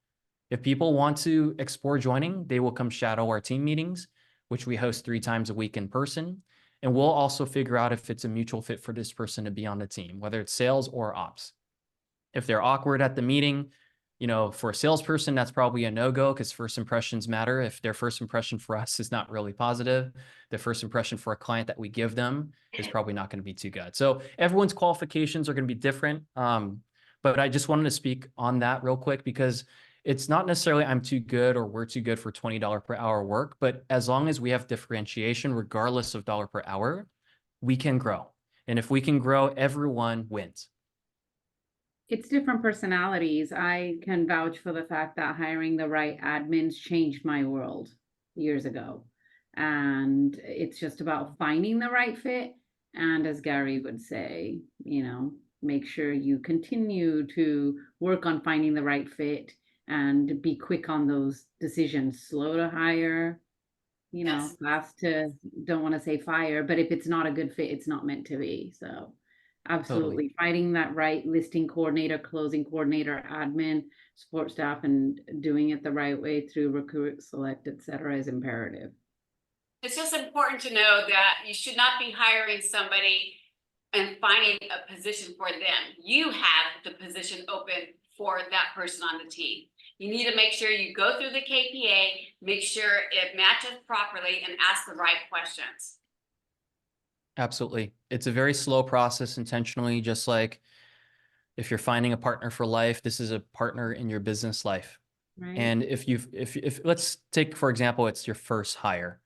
If people want to explore joining, they will come shadow our team meetings, which we host 3 times a week in person. And we'll also figure out if it's a mutual fit for this person to be on the team, whether it's sales or ops. If they're awkward at the meeting, for a salesperson, that's probably a no-go because first impressions matter. If their first impression for us is not really positive, the first impression for a client that we give them is probably not going to be too good. So everyone's qualifications are going to be different. But I just wanted to speak on that real quick because it's not necessarily I'm too good or we're too good for $20 per hour work, but as long as we have differentiation, regardless of dollar per hour, we can grow. And if we can grow, everyone wins. It's different personalities. I can vouch for the fact that hiring the right admins changed my world years ago. And it's just about finding the right fit. And as Gary would say, make sure you continue to work on finding the right fit and be quick on those decisions, slow to hire, Yes. fast to, don't want to say fire, but if it's not a good fit, it's not meant to be. So Absolutely. Finding that right listing coordinator, closing coordinator, admin, support staff, and doing it the right way through recruit, select, et cetera, is imperative. It's just important to know that you should not be hiring somebody and finding a position for them. You have the position open for that person on the team. You need to make sure you go through the KPA, make sure it matches properly, and ask the right questions. Absolutely. It's a very slow process intentionally, just like if you're finding a partner for life, this is a partner in your business life. Right. And if let's take, for example, it's your first hire.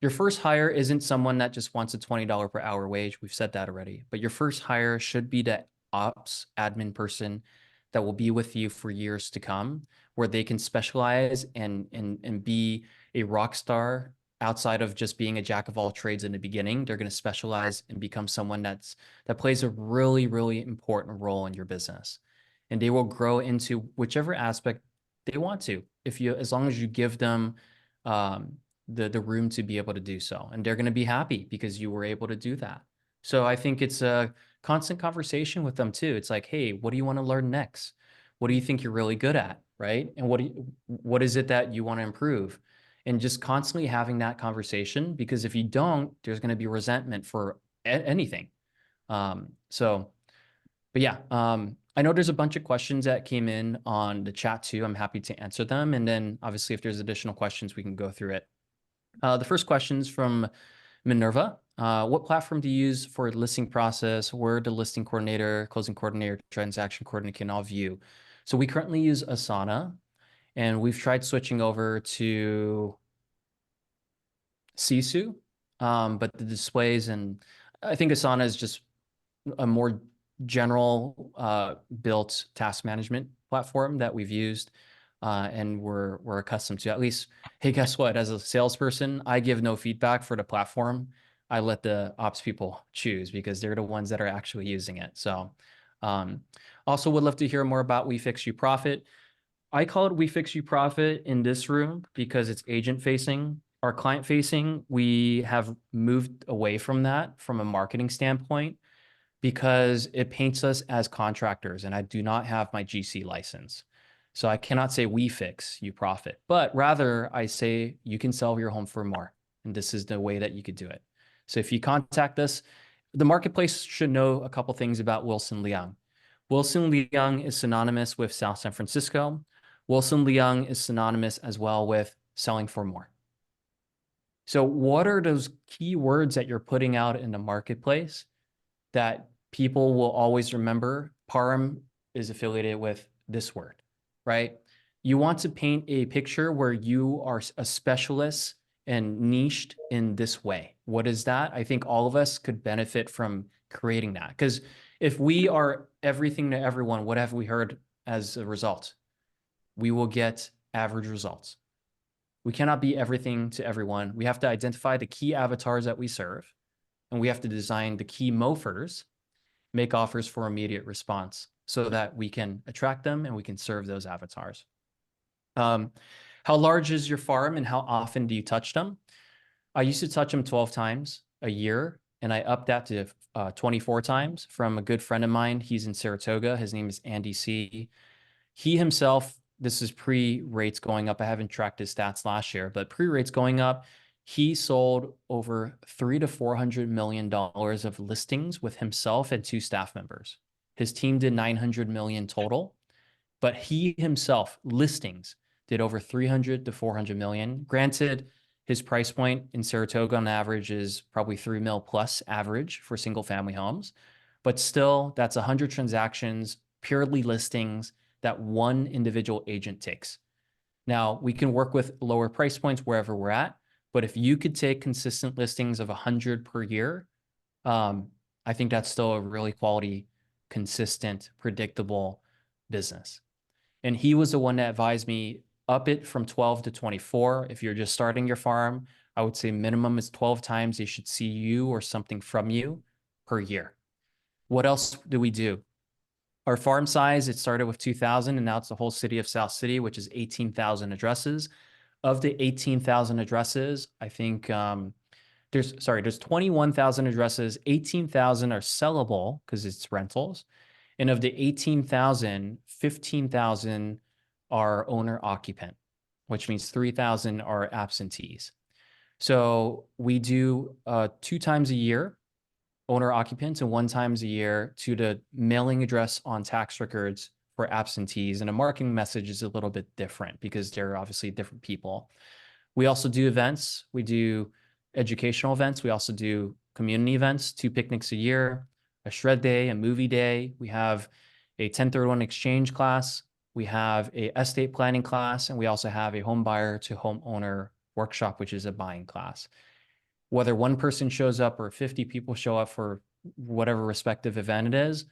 Your first hire isn't someone that just wants a $20 per hour wage. We've said that already. But your first hire should be the ops admin person that will be with you for years to come, where they can specialize and be a rock star outside of just being a jack of all trades in the beginning. They're going to specialize and become someone that plays a really, really important role in your business. And they will grow into whichever aspect they want to, as long as you give them the room to be able to do so. And they're going to be happy because you were able to do that. So I think it's a constant conversation with them too. It's like, hey, what do you want to learn next? What do you think you're really good at? Right. And what is it that you want to improve? And just constantly having that conversation, because if you don't, there's going to be resentment for anything. But yeah, I know there's a bunch of questions that came in on the chat too. I'm happy to answer them. And then obviously if there's additional questions, we can go through it. The first question is from Minerva. What platform do you use for listing process? Where the listing coordinator, closing coordinator, transaction coordinator can all view? So we currently use Asana, and we've tried switching over to Sisu, but the displays, and I think Asana is just a more general built task management platform that we've used. And we're accustomed to. At least, hey, guess what? As a salesperson, I give no feedback for the platform. I let the ops people choose because they're the ones that are actually using it. So also would love to hear more about We Fix You Profit. I call it We Fix You Profit in this room because it's agent facing. Our client facing, we have moved away from that from a marketing standpoint because it paints us as contractors, and I do not have my GC license. So I cannot say we fix you profit, but rather I say you can sell your home for more. And this is the way that you could do it. So if you contact us, the marketplace should know a couple things about Wilson Leung. Wilson Leung is synonymous with South San Francisco. Wilson Leung is synonymous as well with selling for more. So what are those key words that you're putting out in the marketplace that people will always remember? Parham is affiliated with this word, right? You want to paint a picture where you are a specialist and niched in this way. What is that? I think all of us could benefit from creating that. Because if we are everything to everyone, what have we heard as a result? We will get average results. We cannot be everything to everyone. We have to identify the key avatars that we serve, and we have to design the key MOFers, make offers for immediate response, so that we can attract them and we can serve those avatars. How large is your farm and how often do you touch them? I used to touch them 12 times a year, and I upped that to 24 times from a good friend of mine. He's in Saratoga. His name is Andy C. He himself, this is pre-rates going up. I haven't tracked his stats last year, but pre-rates going up, he sold over $300 to $400 million of listings with himself and 2 staff members. His team did 900 million total, but he himself, listings, did over 300 to 400 million. Granted, his price point in Saratoga on average is probably 3 mil plus average for single family homes, but still that's 100 transactions, purely listings that one individual agent takes. Now we can work with lower price points wherever we're at, but if you could take consistent listings of 100 per year, I think that's still a really quality, consistent, predictable business. And he was the one that advised me up it from 12 to 24. If you're just starting your farm, I would say minimum is 12 times they should see you or something from you per year. What else do we do? Our farm size, it started with 2,000 and now it's the whole city of South City, which is 18,000 addresses. Of the 18,000 addresses, I think there's there's 21,000 addresses, 18,000 are sellable because it's rentals. And of the 18,000, 15,000 are owner occupant, which means 3,000 are absentees. So we do 2 times a year owner occupants and 1 times a year to the mailing address on tax records for absentees. And a marketing message is a little bit different because they're obviously different people. We also do events. We do educational events. We also do community events, 2 picnics a year, a shred day, a movie day. We have a 1031 exchange class. We have a estate planning class, and we also have a home buyer to homeowner workshop, which is a buying class. Whether 1 person shows up or 50 people show up for whatever respective event it is,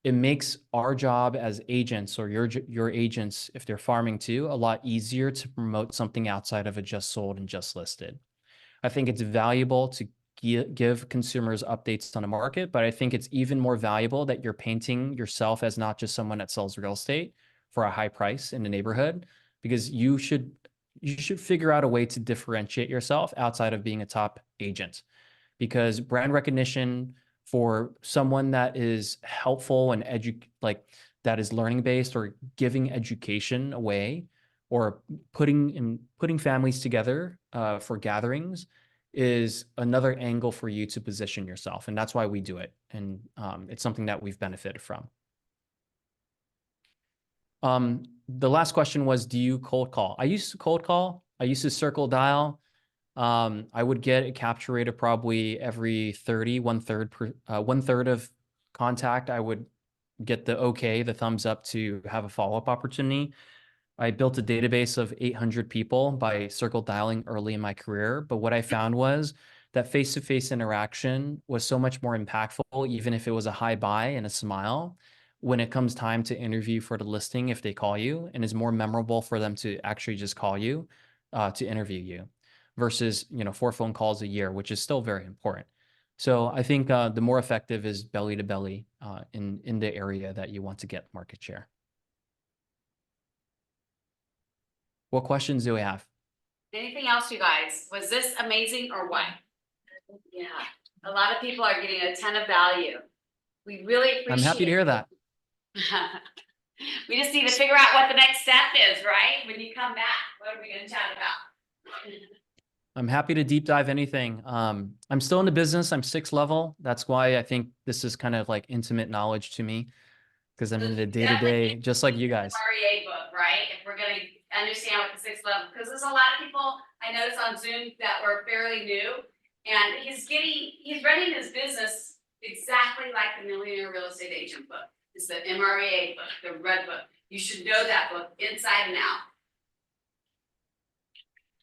it makes our job as agents, or your agents, if they're farming too, a lot easier to promote something outside of a just sold and just listed. I think it's valuable to give consumers updates on the market, but I think it's even more valuable that you're painting yourself as not just someone that sells real estate for a high price in the neighborhood, because you should figure out a way to differentiate yourself outside of being a top agent, because brand recognition for someone that is helpful and that is learning based or giving education away or putting families together for gatherings is another angle for you to position yourself. And that's why we do it. And it's something that we've benefited from. The last question was, do you cold call? I used to cold call. I used to circle dial. I would get a capture rate of probably every 30, 1/3 of contact. I would get the okay, the thumbs up to have a follow-up opportunity. I built a database of 800 people by circle dialing early in my career. But what I found was that face-to-face interaction was so much more impactful, even if it was a hi bye and a smile, when it comes time to interview for the listing, if they call you, and is more memorable for them to actually just call you to interview you versus, 4 phone calls a year, which is still very important. So I think the more effective is belly to belly in the area that you want to get market share. What questions do we have? Anything else, you guys? Was this amazing or what? Yeah, a lot of people are getting a ton of value. We really appreciate. I'm happy to hear that. We just need to figure out what the next step is, right? When you come back, what are we gonna chat about? I'm happy to deep dive anything. I'm still in the business. I'm 6th level. That's why I think this is kind of like intimate knowledge to me, because I'm in the day-to-day, just like you guys. REA book, right? If we're gonna understand what the 6th level, because there's a lot of people I notice on Zoom that were fairly new, and he's running his business exactly like the Millionaire Real Estate Agent book. It's the MREA book, the red book. You should know that book inside and out.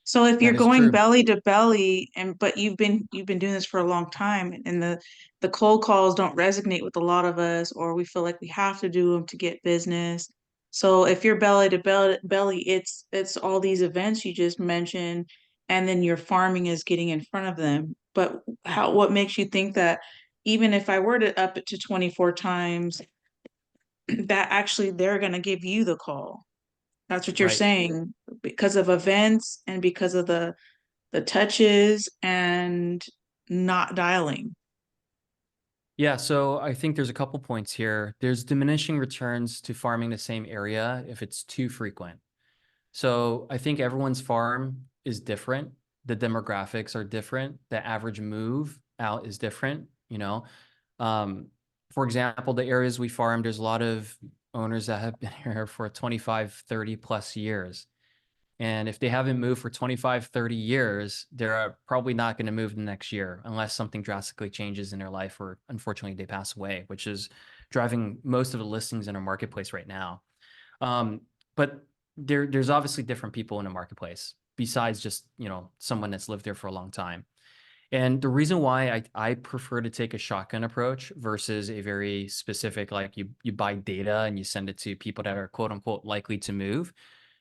So if That you're is going true. belly to belly but you've been doing this for a long time, and the cold calls don't resonate with a lot of us, or we feel like we have to do them to get business. So if you're belly to belly, it's all these events you just mentioned, and then your farming is getting in front of them. But what makes you think that even if I were to up it to 24 times, that actually they're gonna give you the call? That's what you're Right. saying, because of events and because of the touches and not dialing. Yeah, so I think there's a couple points here. There's diminishing returns to farming the same area if it's too frequent. So I think everyone's farm is different. The demographics are different. The average move out is different, For example, the areas we farm, there's a lot of owners that have been here for 25, 30 plus years. And if they haven't moved for 25, 30 years, they're probably not going to move the next year unless something drastically changes in their life or unfortunately they pass away, which is driving most of the listings in our marketplace right now. But there's obviously different people in the marketplace besides just, someone that's lived there for a long time. And the reason why I prefer to take a shotgun approach versus a very specific, like you buy data and you send it to people that are quote unquote likely to move,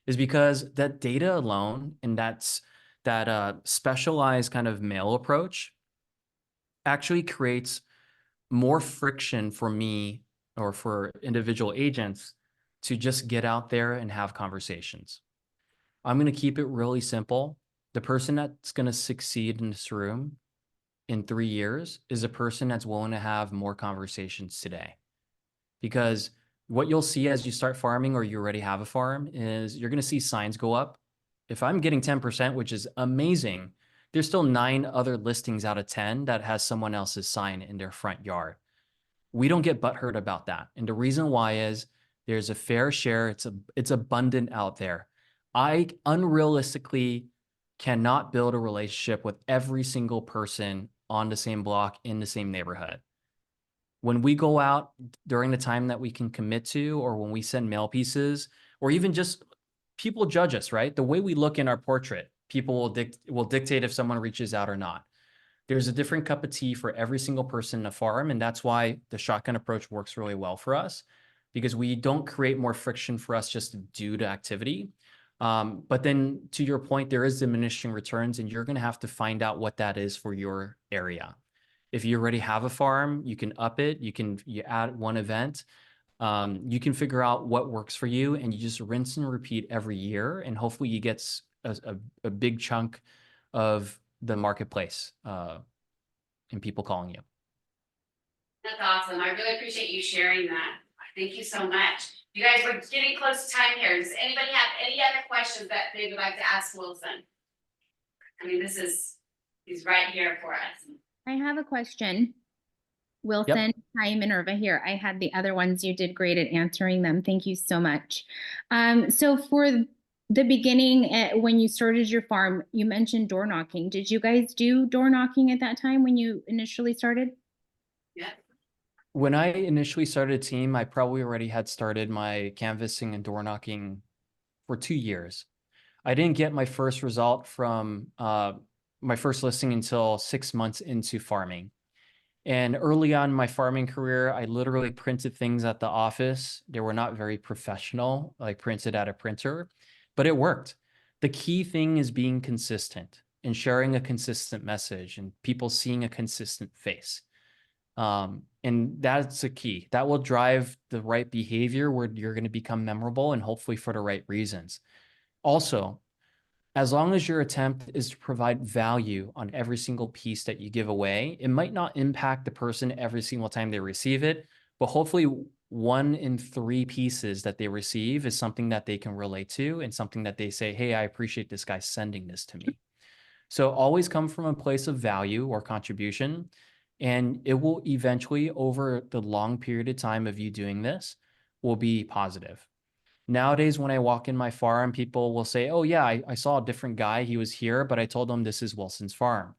is because that data alone and that specialized kind of mail approach actually creates more friction for me or for individual agents to just get out there and have conversations. I'm going to keep it really simple. The person that's going to succeed in this room in 3 years is a person that's willing to have more conversations today. Because what you'll see as you start farming or you already have a farm is you're going to see signs go up. If I'm getting 10%, which is amazing, there's still 9 other listings out of 10 that has someone else's sign in their front yard. We don't get butthurt about that. And the reason why is there's a fair share. It's abundant out there. I unrealistically cannot build a relationship with every single person on the same block in the same neighborhood. When we go out during the time that we can commit to, or when we send mail pieces, or even just people judge us, right? The way we look in our portrait, people will dictate if someone reaches out or not. There's a different cup of tea for every single person in a farm. And that's why the shotgun approach works really well for us, because we don't create more friction for us just due to activity. But then to your point, there is diminishing returns, and you're going to have to find out what that is for your area. If you already have a farm, you can up it. You add one event. You can figure out what works for you, and you just rinse and repeat every year. And hopefully you get a big chunk of the marketplace and people calling you. That's awesome. I really appreciate you sharing that. Thank you so much. You guys, we're getting close to time here. Does anybody have any other questions that they would like to ask Wilson? I mean, he's right here for us. I have a question. Wilson, hi, Minerva here. I had the other ones. You did great at answering them. Thank you so much. So for the beginning, when you started your farm, you mentioned door knocking. Did you guys do door knocking at that time when you initially started? Yeah. When I initially started a team, I probably already had started my canvassing and door knocking for 2 years. I didn't get my first result from my first listing until 6 months into farming. And early on in my farming career, I literally printed things at the office. They were not very professional, like printed at a printer, but it worked. The key thing is being consistent and sharing a consistent message and people seeing a consistent face. And that's a key. That will drive the right behavior where you're going to become memorable and hopefully for the right reasons. Also, as long as your attempt is to provide value on every single piece that you give away, it might not impact the person every single time they receive it, but hopefully 1 in 3 pieces that they receive is something that they can relate to and something that they say, hey, I appreciate this guy sending this to me. So always come from a place of value or contribution, and it will eventually, over the long period of time of you doing this, will be positive. Nowadays, when I walk in my farm, people will say, oh yeah, I saw a different guy. He was here, but I told them this is Wilson's farm.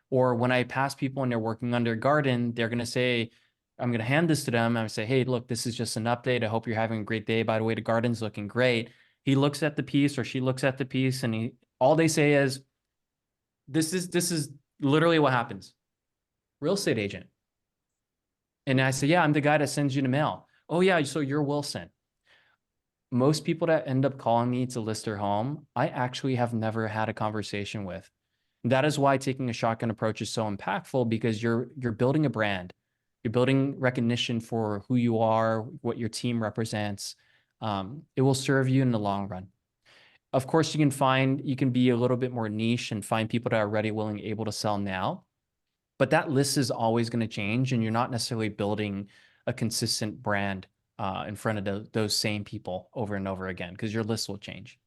Or when I pass people and they're working on their garden, they're going to say, I'm going to hand this to them. I'm going to say, hey, look, this is just an update. I hope you're having a great day. By the way, the garden's looking great. He looks at the piece or she looks at the piece and all they say is, this is literally what happens. Real estate agent. And I say, yeah, I'm the guy that sends you the mail. Oh yeah, so you're Wilson. Most people that end up calling me to list their home, I actually have never had a conversation with. That is why taking a shotgun approach is so impactful, because you're building a brand. You're building recognition for who you are, what your team represents. It will serve you in the long run. Of course, you can be a little bit more niche and find people that are ready, willing, able to sell now. But that list is always going to change, and you're not necessarily building a consistent brand in front of those same people over and over again, because your list will change.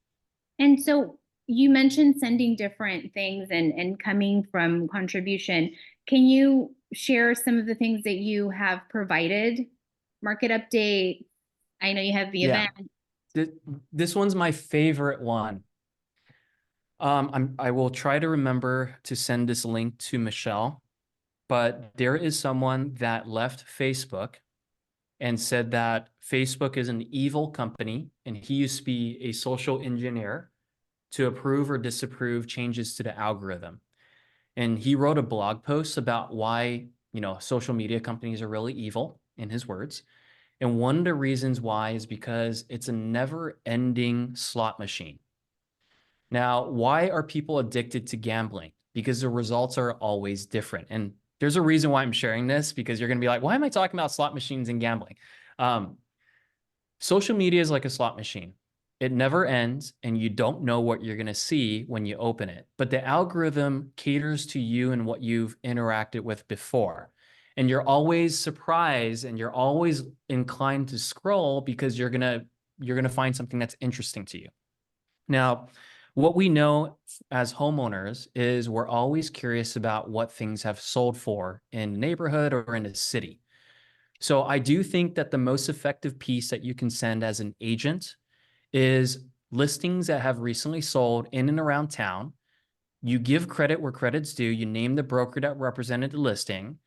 And so you mentioned sending different things and coming from contribution. Can you share some of the things that you have provided? Market update. I know you have the event. This one's my favorite one. I will try to remember to send this link to Michelle, but there is someone that left Facebook and said that Facebook is an evil company, and he used to be a social engineer to approve or disapprove changes to the algorithm. And he wrote a blog post about why, social media companies are really evil, in his words. And one of the reasons why is because it's a never-ending slot machine. Now, why are people addicted to gambling? Because the results are always different. And there's a reason why I'm sharing this, because you're going to be like, why am I talking about slot machines and gambling? Social media is like a slot machine. it never ends, and you don't know what you're going to see when you open it. But the algorithm caters to you and what you've interacted with before. And you're always surprised and you're always inclined to scroll because you're going to find something that's interesting to you. Now, what we know as homeowners is we're always curious about what things have sold for in the neighborhood or in a city. So I do think that the most effective piece that you can send as an agent is listings that have recently sold in and around town. You give credit where credit's due. You name the broker that represented the listing,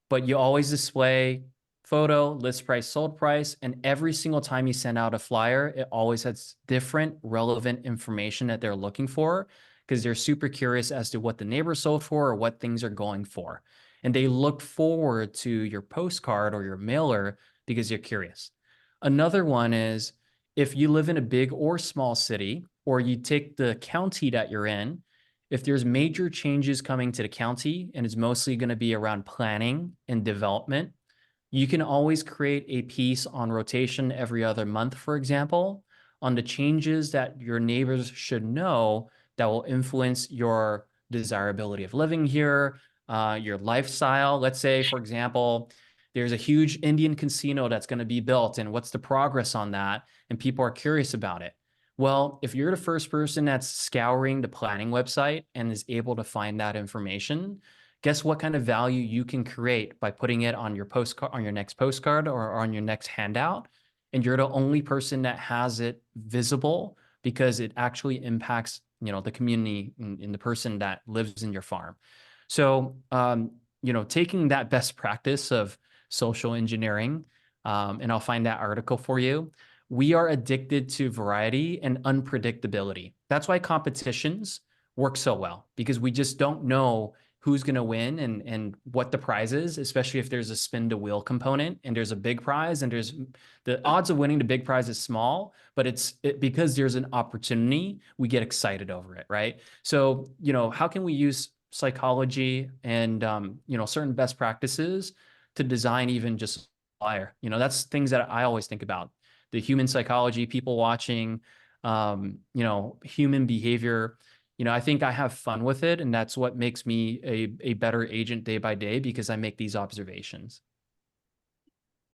but you always display photo, list price, sold price, and every single time you send out a flyer, it always has different relevant information that they're looking for because they're super curious as to what the neighbor sold for or what things are going for. And they look forward to your postcard or your mailer because you're curious. Another one is if you live in a big or small city, or you take the county that you're in, if there's major changes coming to the county and it's mostly going to be around planning and development, you can always create a piece on rotation every other month, for example, on the changes that your neighbors should know that will influence your desirability of living here, your lifestyle. Let's say, for example, there's a huge Indian casino that's going to be built, and what's the progress on that? And people are curious about it. Well, if you're the first person that's scouring the planning website and is able to find that information, guess what kind of value you can create by putting it on your postcard, on your next postcard or on your next handout. And you're the only person that has it visible because it actually impacts, the community and the person that lives in your farm. So, taking that best practice of social engineering, and I'll find that article for you. We are addicted to variety and unpredictability. That's why competitions work so well, because we just don't know who's going to win and what the prize is, especially if there's a spin to wheel component and there's a big prize and there's the odds of winning the big prize is small, but because there's an opportunity, we get excited over it, right? So, how can we use psychology and, certain best practices to design even just a flyer? That's things that I always think about. The human psychology, people watching, human behavior. I think I have fun with it, and that's what makes me a better agent day by day because I make these observations.